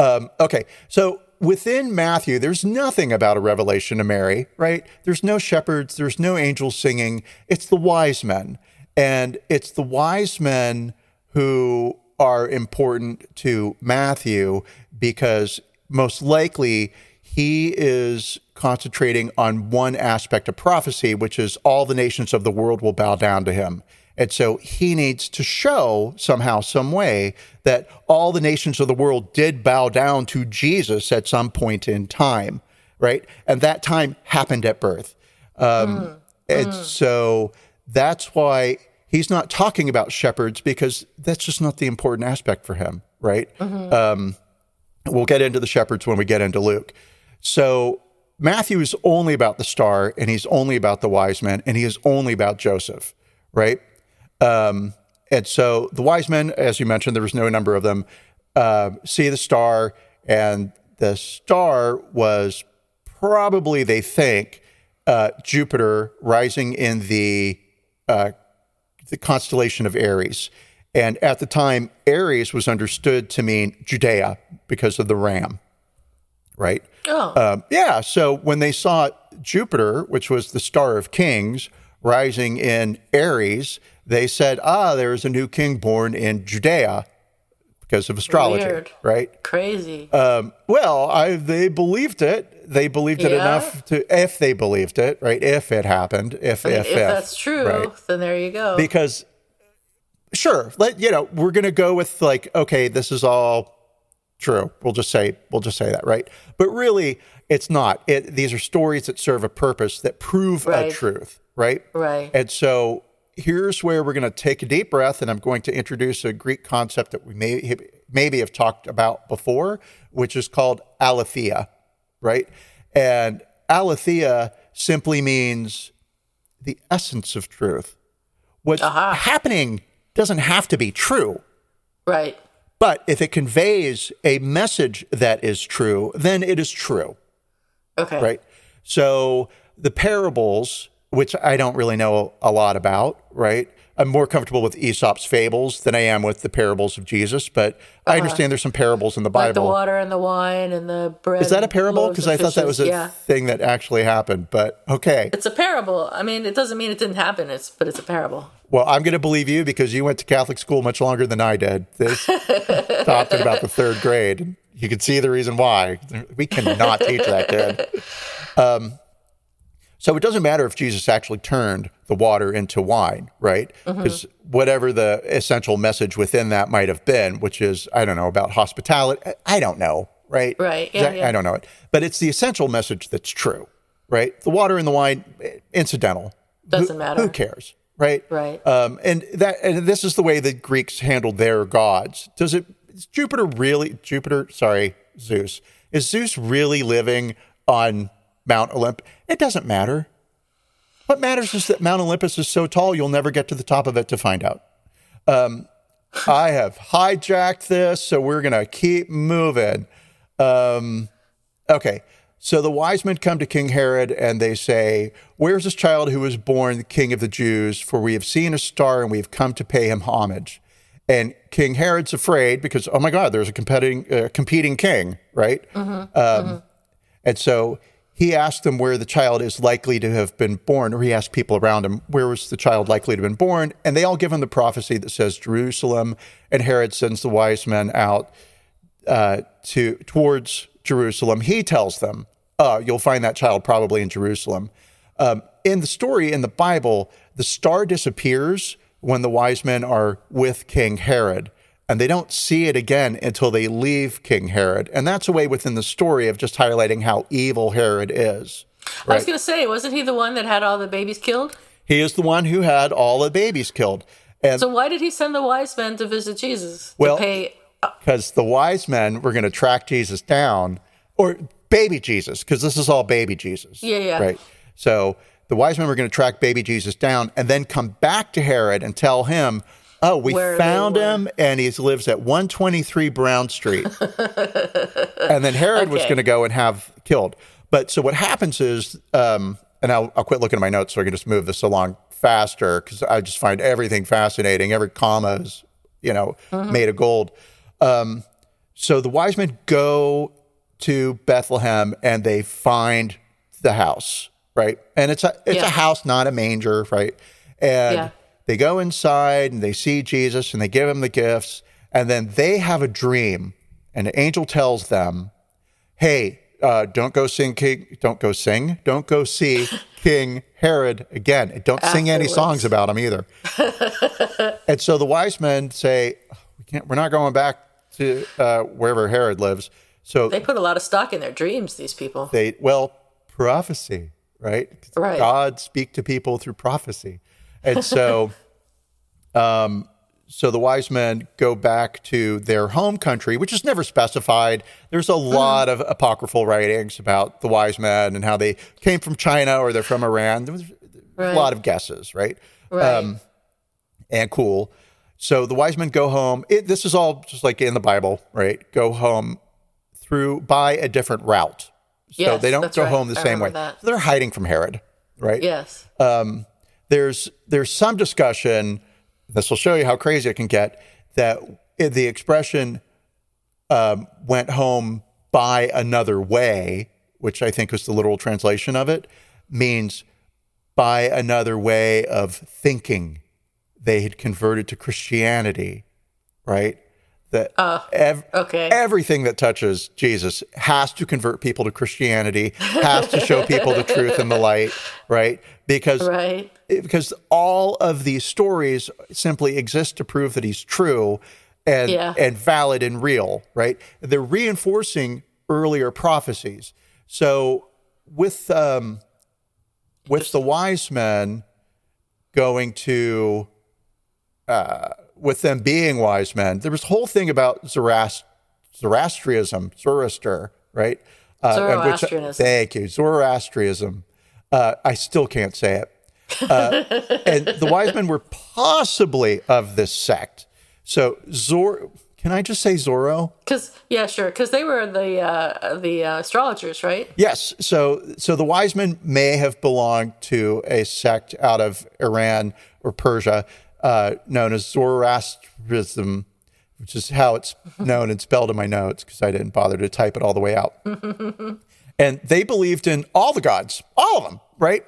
Okay, so within Matthew, there's nothing about a revelation to Mary, right? There's no shepherds, there's no angels singing. It's the wise men. And it's the wise men who are important to Matthew because most likely he is concentrating on one aspect of prophecy, which is all the nations of the world will bow down to him. And so he needs to show somehow, some way, that all the nations of the world did bow down to Jesus at some point in time, right? And that time happened at birth. And so that's why he's not talking about shepherds, because that's just not the important aspect for him, right? We'll get into the shepherds when we get into Luke. So Matthew is only about the star, and he's only about the wise men, and he is only about Joseph, right? And so the wise men, as you mentioned, there was no number of them, see the star, and the star was probably, they think, Jupiter rising in the constellation of Aries. And at the time, Aries was understood to mean Judea because of the ram, right? So when they saw Jupiter, which was the star of kings, rising in Aries, they said, there's a new king born in Judea because of astrology. Weird. Right? Crazy. They believed it. They believed it enough if they believed it, right? If it happened, if that's true, right? Then there you go. Because, sure, we're going to go with okay, this is all true. We'll just say that, right? But really, it's not. These are stories that serve a purpose, that prove a truth, right? Right. And so here's where we're going to take a deep breath, and I'm going to introduce a Greek concept that we maybe have talked about before, which is called aletheia, right? And aletheia simply means the essence of truth. What's happening doesn't have to be true. Right. But if it conveys a message that is true, then it is true. Okay. Right? So the parables, which I don't really know a lot about, right? I'm more comfortable with Aesop's fables than I am with the parables of Jesus, but I understand there's some parables in the Bible. Like the water and the wine and the bread. Is that a parable? Because I thought that was a thing that actually happened, but okay. It's a parable. I mean, it doesn't mean it didn't happen, but it's a parable. Well, I'm going to believe you because you went to Catholic school much longer than I did. This stopped at about the third grade. You can see the reason why. We cannot teach that kid. So it doesn't matter if Jesus actually turned the water into wine, right? Because whatever the essential message within that might have been, which is, I don't know, about hospitality, I don't know, right? Right, yeah. I don't know it. But it's the essential message that's true, right? The water and the wine, incidental. Doesn't matter. Who cares, right? Right. And this is the way the Greeks handled their gods. Is Zeus. Is Zeus really living on Mount Olympus? It doesn't matter. What matters is that Mount Olympus is so tall, you'll never get to the top of it to find out. I have hijacked this, so we're going to keep moving. Okay. So the wise men come to King Herod and they say, "Where's this child who was born the King of the Jews? For we have seen a star and we have come to pay him homage." And King Herod's afraid because, oh my God, there's a competing king, right? And so he asked them where the child is likely to have been born, or he asked people around him, where was the child likely to have been born? And they all give him the prophecy that says Jerusalem, and Herod sends the wise men out towards Jerusalem. He tells them, you'll find that child probably in Jerusalem. In the story in the Bible, the star disappears when the wise men are with King Herod, and they don't see it again until they leave King Herod. And that's a way within the story of just highlighting how evil Herod is. Right? I was going to say, wasn't he the one that had all the babies killed? He is the one who had all the babies killed. And so why did he send the wise men to visit Jesus? Well, because the wise men were going to track Jesus down, or baby Jesus, because this is all baby Jesus. Yeah. Right. So the wise men were going to track baby Jesus down and then come back to Herod and tell him, "Oh, we found him, and he lives at 123 Brown Street." And then Herod was going to go and have killed. But so what happens is, and I'll quit looking at my notes so I can just move this along faster, because I just find everything fascinating. Every comma is, made of gold. So the wise men go to Bethlehem and they find the house, right? And it's a house, not a manger, right? And they go inside and they see Jesus and they give him the gifts, and then they have a dream, and the angel tells them, "Hey, don't go see King Herod again. And don't sing any songs about him either." And so the wise men say, we're not going back to wherever Herod lives. So they put a lot of stock in their dreams, these people. Prophecy, right? Right. God speak to people through prophecy. And so, so the wise men go back to their home country, which is never specified. There's a lot of apocryphal writings about the wise men and how they came from China or they're from Iran. There was a lot of guesses, right? And cool. So the wise men go home. This is all just like in the Bible, right? Go home by a different route. So they don't go home the same way. So they're hiding from Herod, right? Yes. There's some discussion, this will show you how crazy it can get, that the expression went home by another way, which I think was the literal translation of it, means by another way of thinking. They had converted to Christianity, right? That everything that touches Jesus has to convert people to Christianity, has to show people the truth and the light, right? Because all of these stories simply exist to prove that he's true and valid and real, right? They're reinforcing earlier prophecies. So with the wise men going to with them being wise men, there was a whole thing about Zoroastrianism, right? Zoroastrianism. Thank you, Zoroastrianism. I still can't say it. And the wise men were possibly of this sect. So can I just say Zorro? Because they were the astrologers, right? Yes. So the wise men may have belonged to a sect out of Iran or Persia, known as Zoroastrianism, which is how it's known and spelled in my notes because I didn't bother to type it all the way out. And they believed in all the gods, all of them, right?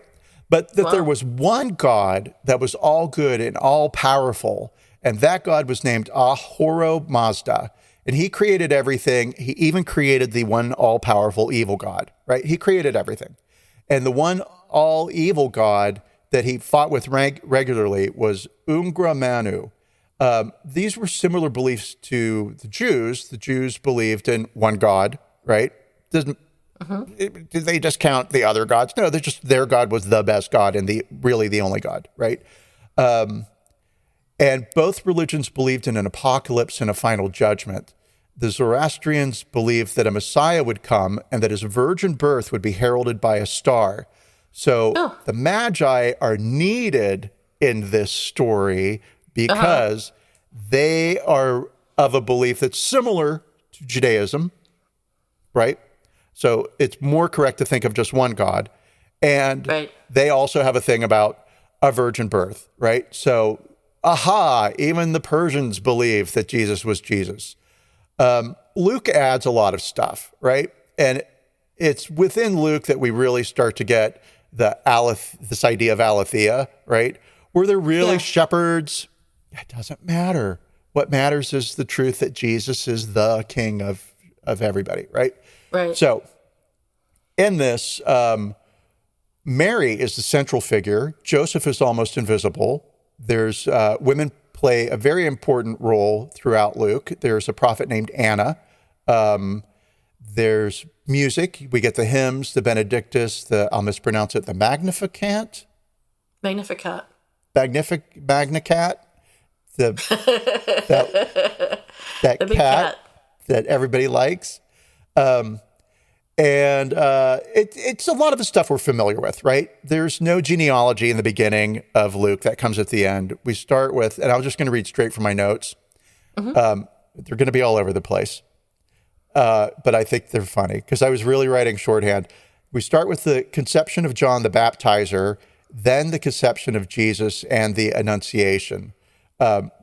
But that there was one God that was all good and all powerful, and that God was named Ahura Mazda. And he created everything. He even created the one all-powerful evil God, right? He created everything. And the one all evil god that he fought with regularly was Ungra Manu. These were similar beliefs to the Jews. The Jews believed in one God, right? Did they just count the other gods? No, they're just their God was the best God and really the only God, right? And both religions believed in an apocalypse and a final judgment. The Zoroastrians believed that a Messiah would come and that his virgin birth would be heralded by a star. So the Magi are needed in this story because they are of a belief that's similar to Judaism, right? So it's more correct to think of just one God. And they also have a thing about a virgin birth, right? So, even the Persians believe that Jesus was Jesus. Luke adds a lot of stuff, right? And it's within Luke that we really start to get this idea of aletheia, right? Were there really shepherds? It doesn't matter. What matters is the truth that Jesus is the king of everybody, right? Right. So in this, Mary is the central figure. Joseph is almost invisible. There's women play a very important role throughout Luke. There's a prophet named Anna. There's music. We get the hymns, the Benedictus, I'll mispronounce it, the Magnificat. Magnificat. Magnicat. That the big cat that everybody likes. It's a lot of the stuff we're familiar with, right? There's no genealogy in the beginning of Luke that comes at the end. We start with, and I'm just going to read straight from my notes. They're going to be all over the place. But I think they're funny because I was really writing shorthand. We start with the conception of John the Baptizer, then the conception of Jesus and the Annunciation.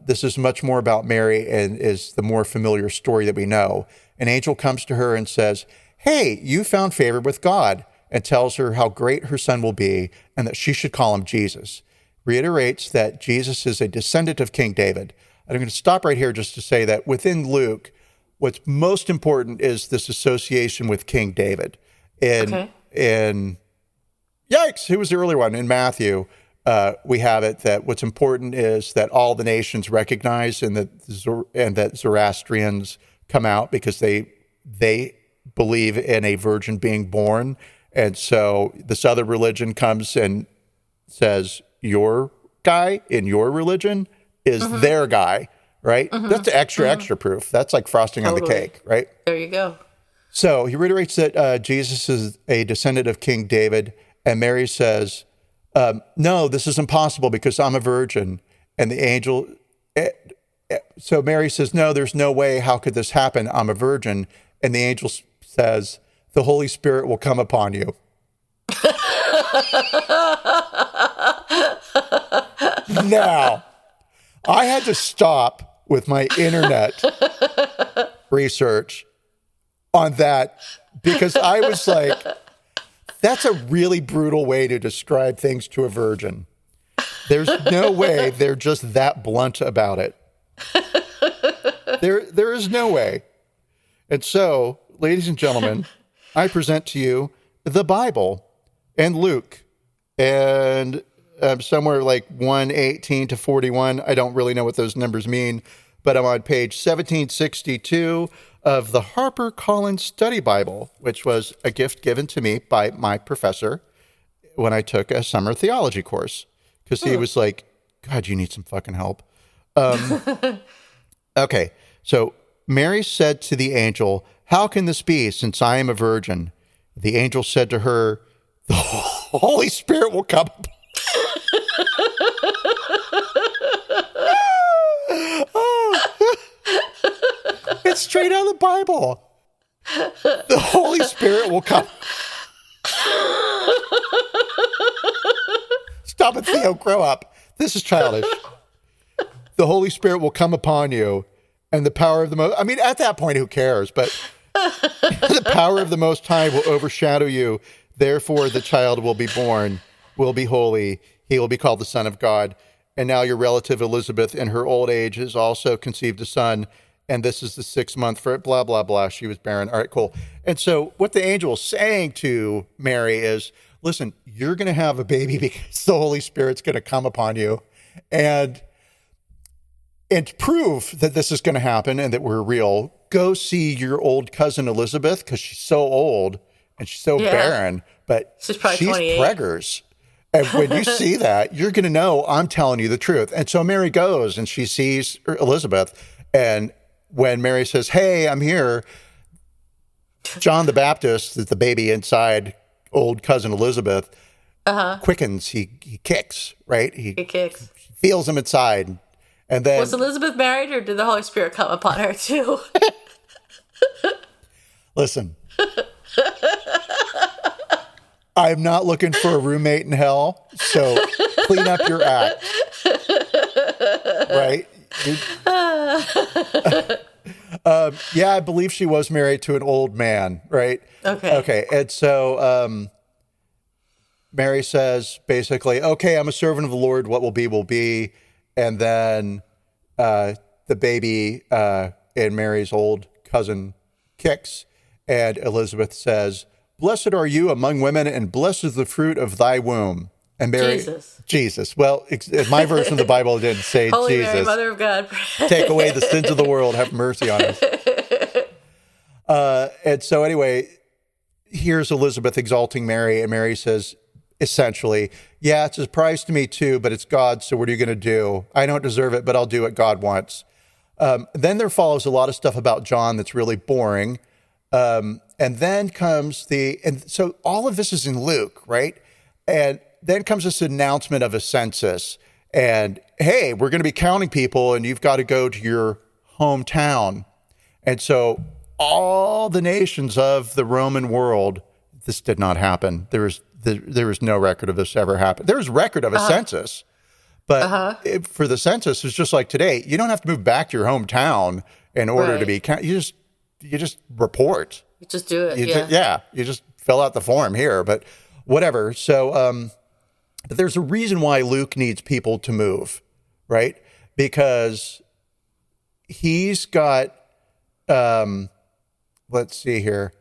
This is much more about Mary and is the more familiar story that we know. An angel comes to her and says, "Hey, you found favor with God," and tells her how great her son will be and that she should call him Jesus. Reiterates that Jesus is a descendant of King David. And I'm going to stop right here just to say that within Luke, what's most important is this association with King David. In yikes, who was the earlier one? In Matthew, we have it that what's important is that all the nations recognize and that Zoroastrians come out because they believe in a virgin being born. And so this other religion comes and says, your guy in your religion is their guy, right? That's extra proof. That's like frosting on the cake, right? There you go. So he reiterates that Jesus is a descendant of King David. And Mary says, no, this is impossible because I'm a virgin. And the angel... So Mary says, no, there's no way. How could this happen? I'm a virgin. And the angel says, the Holy Spirit will come upon you. Now, I had to stop with my internet research on that because I was like, that's a really brutal way to describe things to a virgin. There's no way they're just that blunt about it. There is no way. And so, ladies and gentlemen, I present to you the Bible and Luke and somewhere like 118 to 41. I don't really know what those numbers mean, but I'm on page 1762 of the HarperCollins Study Bible, which was a gift given to me by my professor when I took a summer theology course. Because he was like, God, you need some fucking help. Okay, so Mary said to the angel, how can this be since I am a virgin? The angel said to her, the Holy Spirit will come. It's straight out of the Bible. The Holy Spirit will come. Stop it, Theo. Grow up. This is childish. The Holy Spirit will come upon you, and the power of the Most... I mean, at that point, who cares? But the power of the Most High will overshadow you. Therefore, the child will be born, will be holy. He will be called the Son of God. And now your relative Elizabeth, in her old age, has also conceived a son, and this is the 6th month for it, blah, blah, blah. She was barren. All right, cool. And so what the angel is saying to Mary is, listen, you're going to have a baby because the Holy Spirit's going to come upon you. And to prove that this is going to happen and that we're real, go see your old cousin Elizabeth, because she's so old and she's so barren, but she's probably 28. preggers. And when you see that, you're going to know I'm telling you the truth. And so Mary goes and she sees Elizabeth. And when Mary says, hey, I'm here, John the Baptist, the baby inside old cousin Elizabeth, quickens. He kicks, right? He kicks. Feels him inside. And then, was Elizabeth married, or did the Holy Spirit come upon her too? Listen, I'm not looking for a roommate in hell, so clean up your act. Right? Yeah, I believe she was married to an old man, right? Okay. And so Mary says basically, okay, I'm a servant of the Lord. What will be, will be. And then the baby in Mary's old cousin kicks, and Elizabeth says, blessed are you among women, and blessed is the fruit of thy womb. And Mary, Jesus. Well, my version of the Bible didn't say Holy Jesus. Mary, Mother of God. Take away the sins of the world. Have mercy on us. And so anyway, here's Elizabeth exalting Mary, and Mary says, essentially, yeah, it's a surprise to me too, but it's God, so what are you going to do? I don't deserve it, but I'll do what God wants. Then there follows a lot of stuff about John that's really boring. And then comes and so all of this is in Luke, right? And then comes this announcement of a census. And hey, we're going to be counting people, and you've got to go to your hometown. And so all the nations of the Roman world, this did not happen. There was no record of this ever happened. There was record of a census, but for the census, it's just like today. You don't have to move back to your hometown in order to be counted. You just report. You just do it. You just fill out the form here, but whatever. So, but there's a reason why Luke needs people to move, right? Because he's got, let's see here,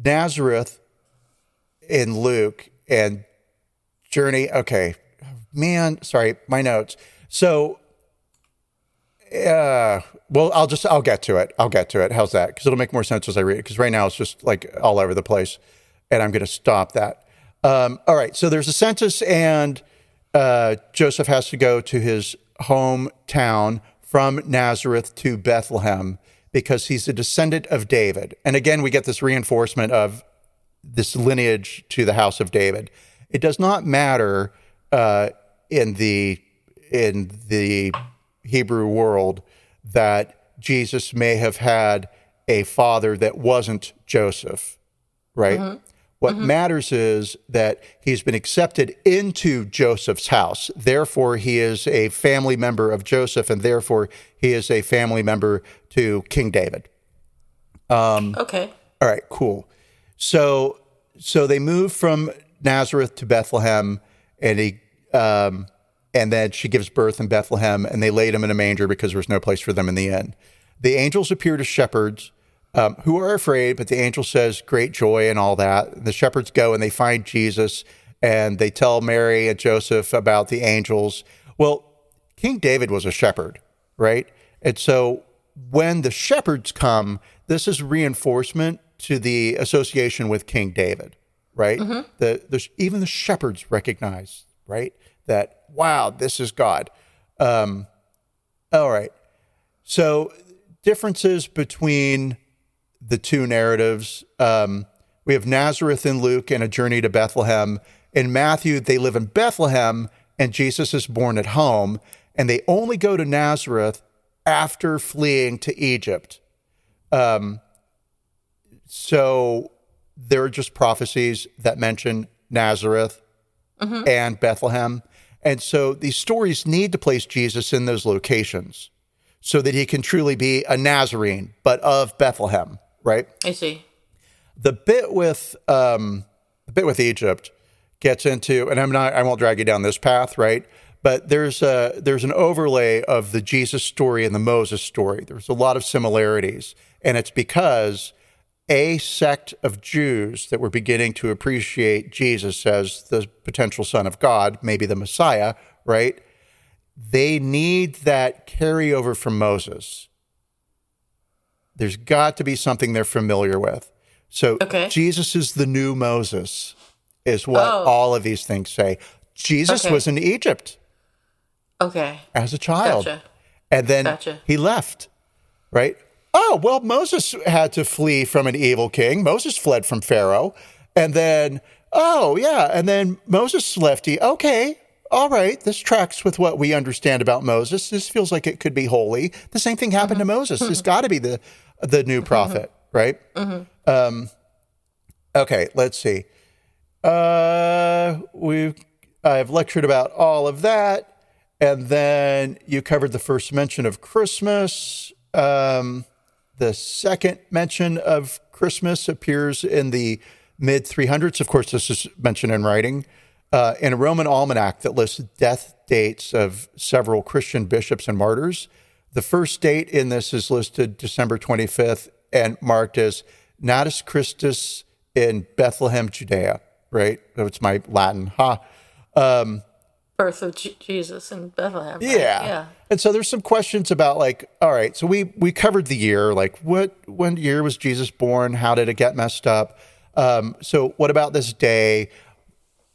Nazareth in Luke and journey. Okay, man, sorry, my notes. So, well, I'll get to it. How's that? Because it'll make more sense as I read it. Because right now it's just like all over the place, and I'm going to stop that. All right. So there's a census, and Joseph has to go to his hometown from Nazareth to Bethlehem because he's a descendant of David. And again, we get this reinforcement of this lineage to the house of David. It does not matter in the Hebrew world that Jesus may have had a father that wasn't Joseph, right? Mm-hmm. What matters is that he's been accepted into Joseph's house. Therefore, he is a family member of Joseph, and therefore he is a family member to King David. Okay. All right, cool. So they move from Nazareth to Bethlehem, and then she gives birth in Bethlehem, and they laid him in a manger because there was no place for them in the inn. The angels appear to shepherds who are afraid, but the angel says great joy and all that. The shepherds go and they find Jesus, and they tell Mary and Joseph about the angels. Well, King David was a shepherd, right? And so when the shepherds come, this is reinforcement to the association with King David, right? Mm-hmm. Even the shepherds recognize, right, that, wow, this is God. All right. So differences between the two narratives. We have Nazareth in Luke and a journey to Bethlehem. In Matthew, they live in Bethlehem and Jesus is born at home, and they only go to Nazareth after fleeing to Egypt. So there are just prophecies that mention Nazareth and Bethlehem. And so these stories need to place Jesus in those locations so that he can truly be a Nazarene, but of Bethlehem, right? I see. The bit with Egypt gets into, and I won't drag you down this path, right? But there's an overlay of the Jesus story and the Moses story. There's a lot of similarities, and it's because a sect of Jews that were beginning to appreciate Jesus as the potential Son of God, maybe the Messiah, right? They need that carryover from Moses. There's got to be something they're familiar with. So Jesus is the new Moses, is what all of these things say. Jesus was in Egypt as a child. Gotcha. And then he left, right? Oh, well, Moses had to flee from an evil king. Moses fled from Pharaoh. And then, and then Moses left. Okay, all right, this tracks with what we understand about Moses. This feels like it could be holy. The same thing happened to Moses. It's got to be the new prophet, right? Okay, let's see. I've lectured about all of that, and then you covered the first mention of Christmas. The second mention of Christmas appears in the mid 300s. Of course, this is mentioned in writing. In a Roman almanac that lists death dates of several Christian bishops and martyrs. The first date in this is listed December 25th and marked as Natus Christus in Bethlehem, Judea, right? That's my Latin. Birth of Jesus in Bethlehem. Right? Yeah. And so there's some questions about like, all right, so we covered the year, like when year was Jesus born? How did it get messed up? So what about this day?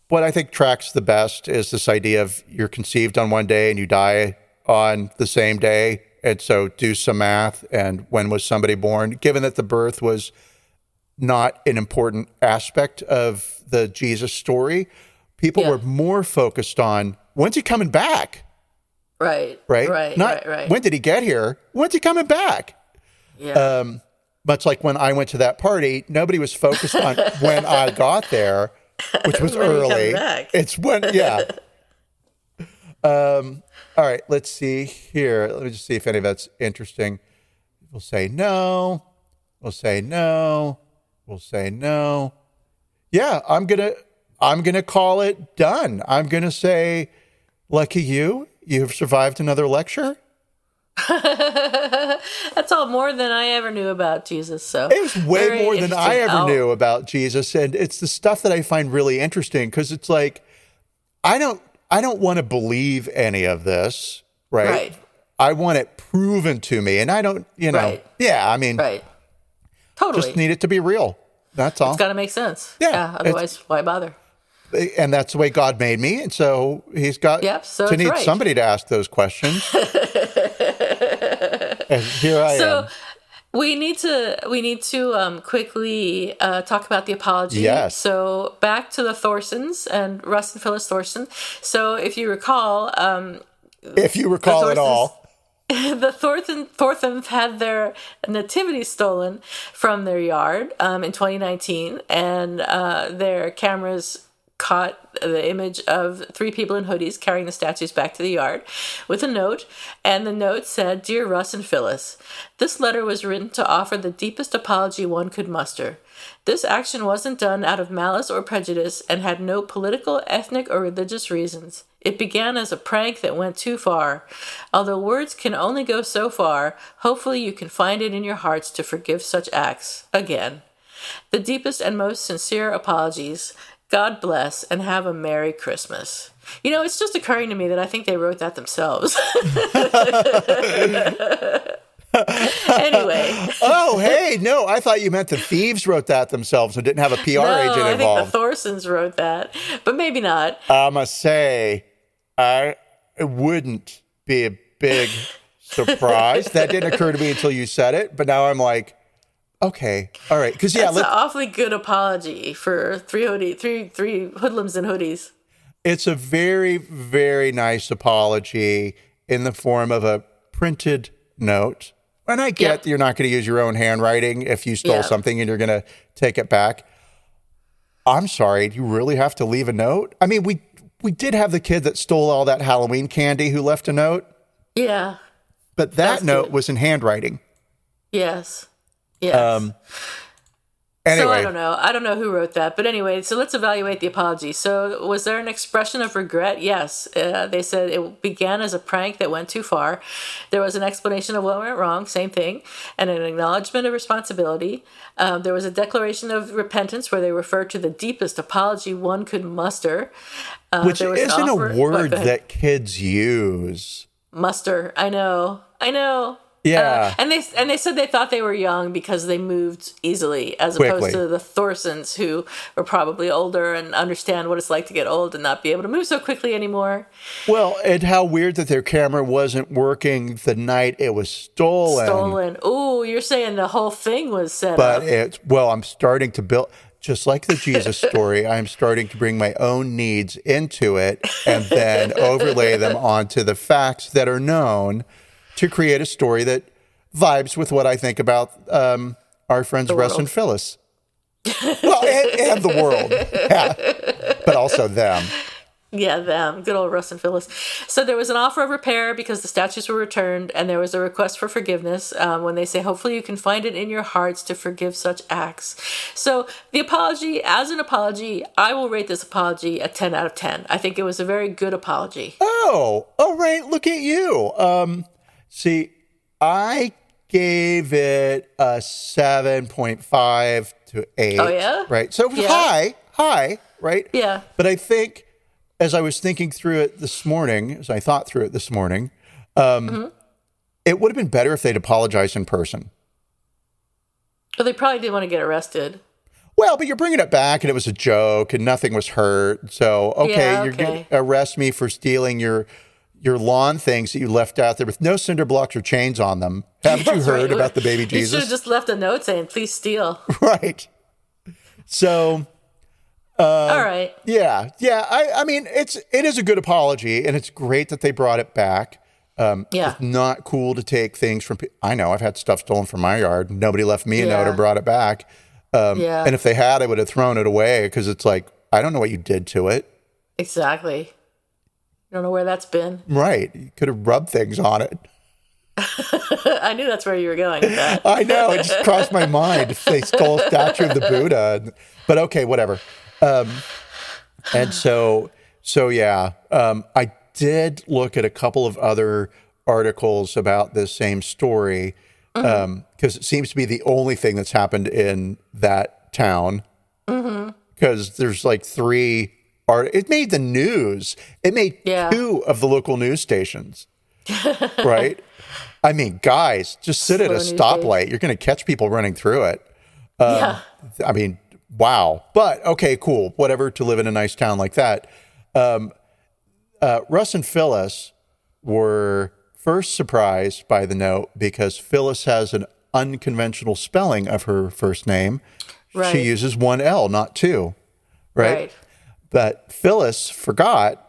What I think tracks the best is this idea of you're conceived on one day and you die on the same day. And so do some math. And when was somebody born? Given that the birth was not an important aspect of the Jesus story, people were more focused on when's he coming back? Right. Not when did he get here? When's he coming back? Yeah. Much like when I went to that party, nobody was focused on when I got there, which was early. It's when, all right, let's see here. Let me just see if any of that's interesting. We'll say no. We'll say no. We'll say no. Yeah, I'm gonna call it done. I'm gonna say, lucky you, you've survived another lecture. That's all more than I ever knew about Jesus. So it was way more than I ever knew about Jesus, and it's the stuff that I find really interesting because it's like I don't want to believe any of this, right? I want it proven to me, and I don't, I mean, totally, just need it to be real. That's all. It's got to make sense. Yeah. Otherwise, why bother? And that's the way God made me, and so He's got to need somebody to ask those questions. And here I am. We need to quickly talk about the apology. Yes. So back to the Thorsons and Russ and Phylis Thorson. So if you recall, at all. The Thorntons had their nativity stolen from their yard in 2019, and their cameras caught the image of three people in hoodies carrying the statues back to the yard with a note, and the note said, "Dear Russ and Phylis, this letter was written to offer the deepest apology one could muster. This action wasn't done out of malice or prejudice and had no political, ethnic, or religious reasons. It began as a prank that went too far. Although words can only go so far, hopefully you can find it in your hearts to forgive such acts. Again. The deepest and most sincere apologies. God bless and have a Merry Christmas." You know, it's just occurring to me that I think they wrote that themselves. Anyway. Oh, hey, no, I thought you meant the thieves wrote that themselves and didn't have a PR agent involved. I think the Thorsons wrote that, but maybe not. I must say, it wouldn't be a big surprise. That didn't occur to me until you said it, but now I'm like, okay, all right. Because that's an awfully good apology for three hoodlums in hoodies. It's a very, very nice apology in the form of a printed note. And I get that you're not going to use your own handwriting if you stole something and you're going to take it back. I'm sorry, do you really have to leave a note? I mean, we did have the kid that stole all that Halloween candy who left a note. Yeah. But that note was in handwriting. Yes. Yes. So Anyway, I don't know who wrote that, but anyway. So let's evaluate the apology. So was there an expression of regret? Yes. They said it began as a prank that went too far. There was an explanation of what went wrong. Same thing, and an acknowledgement of responsibility. There was a declaration of repentance where they referred to the deepest apology one could muster. which There was an isn't a offer. word Go ahead. that kids use. Muster. I know. Yeah. And they said they thought they were young because they moved easily, as Quickly. opposed to the Thorsons, who were probably older and understand what it's like to get old and not be able to move so quickly anymore. Well, and how weird that their camera wasn't working the night it was stolen. Stolen. Ooh, you're saying the whole thing was set up. But I'm starting to build, just like the Jesus story, I'm starting to bring my own needs into it and then overlay them onto the facts that are known to create a story that vibes with what I think about our friends Russ and Phylis. Well, and the world. Yeah. But also them. Yeah, them. Good old Russ and Phylis. So there was an offer of repair because the statues were returned, and there was a request for forgiveness when they say, hopefully you can find it in your hearts to forgive such acts. So the apology, as an apology, I will rate this apology a 10 out of 10. I think it was a very good apology. Oh, all right. Look at you. See, I gave it a 7.5 to 8. Oh, yeah? Right. So it was high, right? Yeah. But I think as I was thinking through it this morning, it would have been better if they'd apologized in person. Well, they probably didn't want to get arrested. Well, but you're bringing it back and it was a joke and nothing was hurt. So, you're going to arrest me for stealing your lawn things that you left out there with no cinder blocks or chains on them. Haven't you heard about the baby Jesus? You should have just left a note saying, please steal. Right. So, all right. Yeah. I mean, it is a good apology, and it's great that they brought it back. It's not cool to take things from I know I've had stuff stolen from my yard. Nobody left me a note or brought it back. And if they had, I would have thrown it away because it's like, I don't know what you did to it. Exactly. Don't know where that's been. Right. You could have rubbed things on it. I knew that's where you were going with that. I know. It just crossed my mind if they stole a statue of the Buddha. But okay, whatever. And so yeah. I did look at a couple of other articles about this same story because it seems to be the only thing that's happened in that town. Because there's like 3 it made the news. It made 2 of the local news stations. Right? I mean, guys, just sit at a stoplight. You're going to catch people running through it. I mean, wow. But, okay, cool. Whatever, to live in a nice town like that. Russ and Phylis were first surprised by the note because Phyllis has an unconventional spelling of her first name. Right. She uses 1 L, not 2. Right? But Phyllis forgot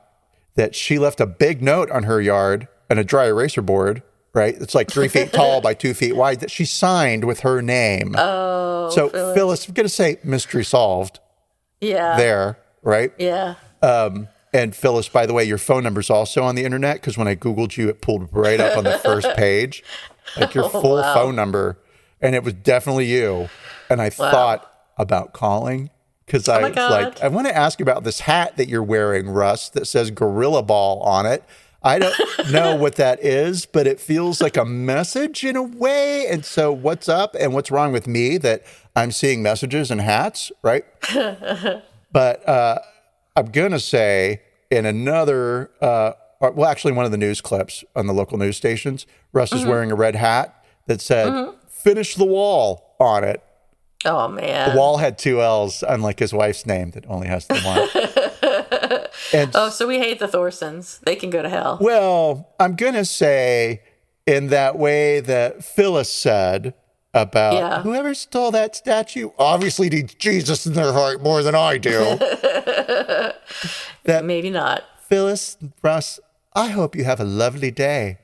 that she left a big note on her yard and a dry eraser board, right? It's like 3 feet tall by 2 feet wide that she signed with her name. Oh, so Phyllis, I'm going to say mystery solved. Yeah. There, right? Yeah. And Phyllis, by the way, your phone number's also on the internet because when I Googled you, it pulled right up on the first page, like your full phone number. And it was definitely you. And I thought about calling. Because I was like, I want to ask you about this hat that you're wearing, Russ, that says Gorilla Ball on it. I don't know what that is, but it feels like a message in a way. And so what's up and what's wrong with me that I'm seeing messages and hats, right? But I'm going to say in another, actually one of the news clips on the local news stations, Russ is wearing a red hat that said, finish the wall on it. Oh, man. The wall had 2 L's, unlike his wife's name that only has the 1. So we hate the Thorsons. They can go to hell. Well, I'm going to say in that way that Phyllis said about whoever stole that statue obviously needs Jesus in their heart more than I do. That maybe not. Phyllis, Russ, I hope you have a lovely day.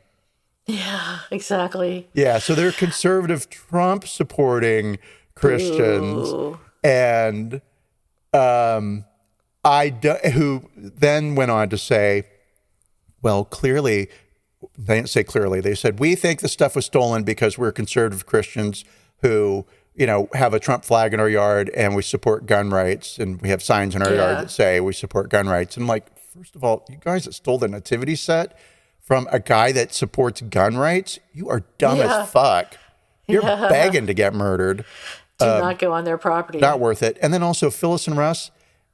Yeah, exactly. Yeah, so they're conservative Trump supporting Christians. Ooh. And who then went on to say, well, clearly, they didn't say clearly, they said, we think the stuff was stolen because we're conservative Christians who have a Trump flag in our yard and we support gun rights, and we have signs in our yard that say we support gun rights. And I'm like, first of all, you guys that stole the nativity set from a guy that supports gun rights, you are dumb as fuck. You're begging to get murdered. Do not go on their property. Not worth it. And then also Phyllis and Russ,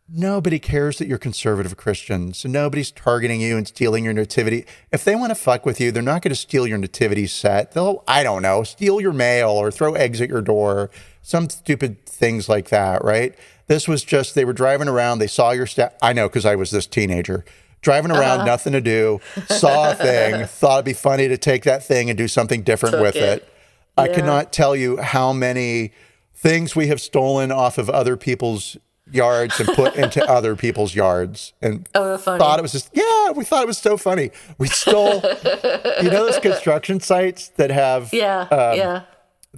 nobody cares that you're conservative Christians. So nobody's targeting you and stealing your nativity. If they want to fuck with you, they're not going to steal your nativity set. They'll, I don't know, steal your mail or throw eggs at your door. Some stupid things like that, right? This was just, they were driving around. They saw your I know, because I was this teenager. Driving around, nothing to do, saw a thing, thought it'd be funny to take that thing and do something different with it. I cannot tell you how many things we have stolen off of other people's yards and put into other people's yards, and thought it was just, we thought it was so funny. We stole, those construction sites that have the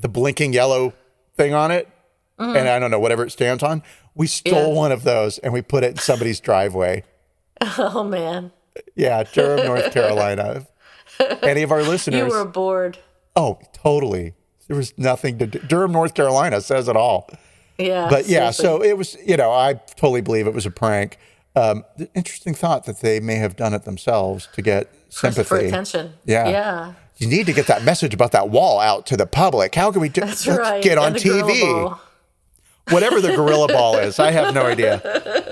blinking yellow thing on it, and I don't know, whatever it stands on. We stole one of those and we put it in somebody's driveway. Oh, man. Yeah, Durham, North Carolina. Any of our listeners. You were bored. Oh, totally. There was nothing to do. Durham, North Carolina says it all. Yeah. But so it was, I totally believe it was a prank. The interesting thought that they may have done it themselves to get sympathy. For attention. Yeah. You need to get that message about that wall out to the public. How can we do That's right. Get on and TV? Whatever the gorilla ball is, I have no idea.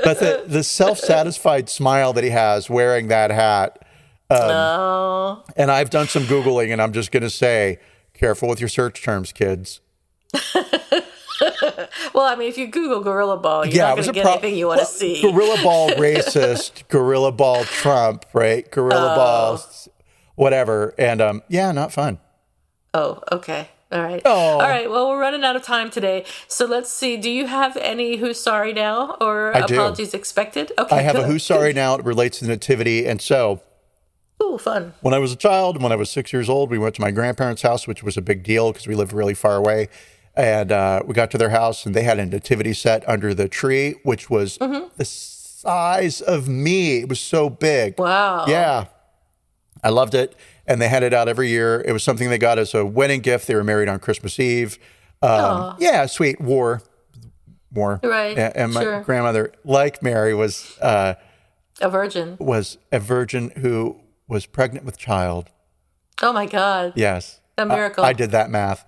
But the self-satisfied smile that he has wearing that hat. And I've done some Googling, and I'm just going to say, careful with your search terms, kids. Well, I mean, if you Google gorilla ball, you're not going to get anything you want to see. Gorilla ball racist, gorilla ball Trump, right? Gorilla ball, whatever. And not fun. Oh, okay. All right. Oh. All right. Well, we're running out of time today. So let's see. Do you have any who's sorry now or apologies expected? Okay. I have a who's sorry now. It relates to the nativity. And so. Ooh, fun. When I was a child, when I was 6 years old, we went to my grandparents' house, which was a big deal because we lived really far away. And we got to their house and they had a nativity set under the tree, which was the size of me. It was so big. Wow. Yeah. I loved it. And they had it out every year. It was something they got as a wedding gift. They were married on Christmas Eve. Sweet. War. Right. And my grandmother, like Mary, was a virgin. Was a virgin who was pregnant with child. Oh, my God. Yes. A miracle. I did that math.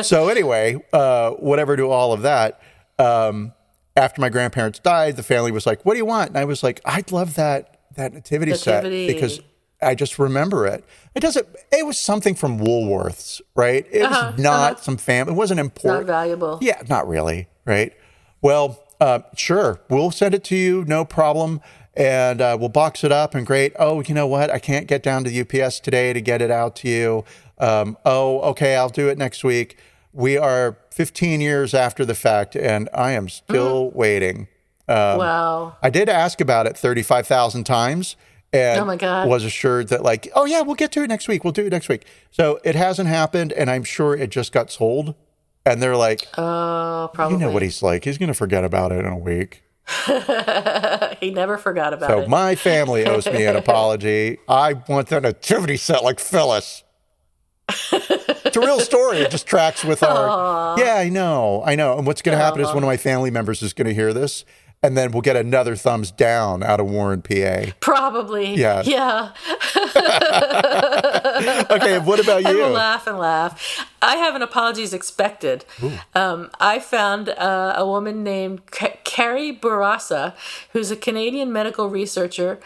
So anyway, whatever to all of that, after my grandparents died, the family was like, what do you want? And I was like, I'd love that nativity set because I just remember it. It was something from Woolworths, right? It was not some family. It wasn't important. Not valuable. Yeah, not really, right? Well, sure. We'll send it to you. No problem. And we'll box it up and great. Oh, you know what? I can't get down to the UPS today to get it out to you. Okay, I'll do it next week. We are 15 years after the fact, and I am still waiting. Wow. I did ask about it 35,000 times, and oh my God. Was assured that we'll get to it next week. We'll do it next week. So it hasn't happened, and I'm sure it just got sold. And they're like, oh, probably. You know what he's like. He's going to forget about it in a week. He never forgot about it. So my family owes me an apology. I want that nativity set like Phyllis. It's a real story. It just tracks with our. Yeah, I know. And what's going to happen is one of my family members is going to hear this, and then we'll get another thumbs down out of Warren, PA. Probably. Yeah. Yeah. Okay. What about you? I will laugh and laugh. I have an apologies expected. I found a woman named Carrie Bourassa, who's a Canadian medical researcher.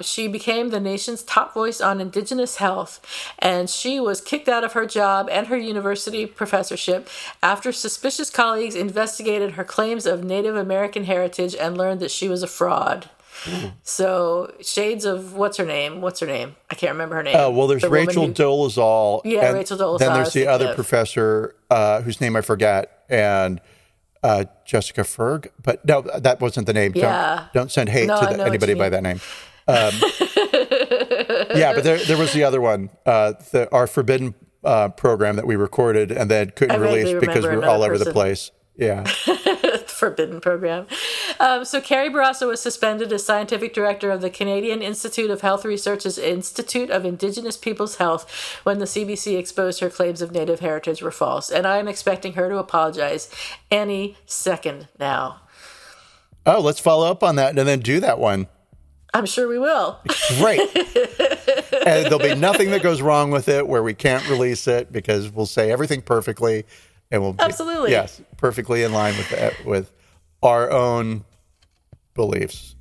She became the nation's top voice on Indigenous health, and she was kicked out of her job and her university professorship after suspicious colleagues investigated her claims of Native American heritage and learned that she was a fraud. So, shades of what's her name? I can't remember her name. Oh, well, there's Rachel Dolezal. Yeah, Rachel Dolezal. Then there's the other professor whose name I forget, and Jessica Ferg. But no, that wasn't the name. Yeah. Don't send hate to anybody by that name. Yeah, but there was the other one, our Forbidden program that we recorded and then couldn't release because we were all over the place. Yeah. Forbidden program. So Carrie Barrasso was suspended as scientific director of the Canadian Institute of Health Research's Institute of Indigenous Peoples' Health when the CBC exposed her claims of Native heritage were false. And I am expecting her to apologize any second now. Oh, let's follow up on that and then do that one. I'm sure we will. Great. And there'll be nothing that goes wrong with it where we can't release it because we'll say everything perfectly and we'll be, absolutely. Yes, perfectly in line with our own beliefs.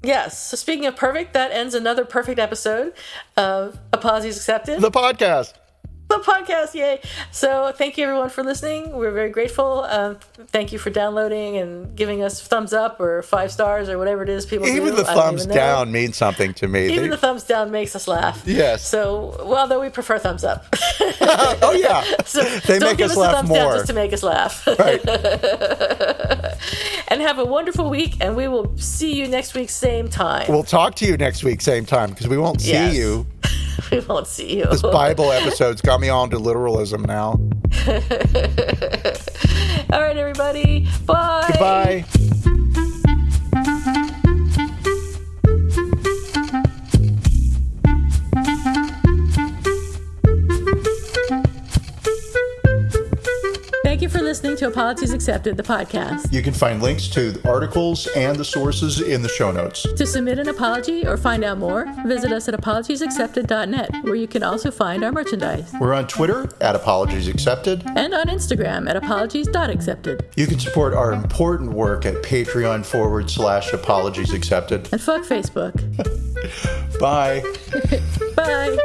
Yes. So speaking of perfect, that ends another perfect episode of Apologies Accepted. The podcast. The podcast, yay. So thank you everyone for listening. We're very grateful. Thank you for downloading and giving us thumbs up or 5 stars or whatever it is people do. Even the thumbs down means something to me. Even the thumbs down makes us laugh. Yes. So, well, though we prefer thumbs up. Oh, yeah. So they don't make give us us laugh a thumbs more. down just to make us laugh. Right. And have a wonderful week, and we will see you next week, same time. We'll talk to you next week, same time, because we won't see you. We won't see you. This Bible episode's got me on to literalism now. All right, everybody. Bye. Goodbye. Thank you for listening to Apologies Accepted, the podcast. You can find links to the articles and the sources in the show notes. To submit an apology or find out more, visit us at apologiesaccepted.net, where you can also find our merchandise. We're on Twitter at Apologies Accepted. And on Instagram at apologies.accepted. You can support our important work at Patreon.com/Apologies Accepted. And fuck Facebook. Bye. Bye.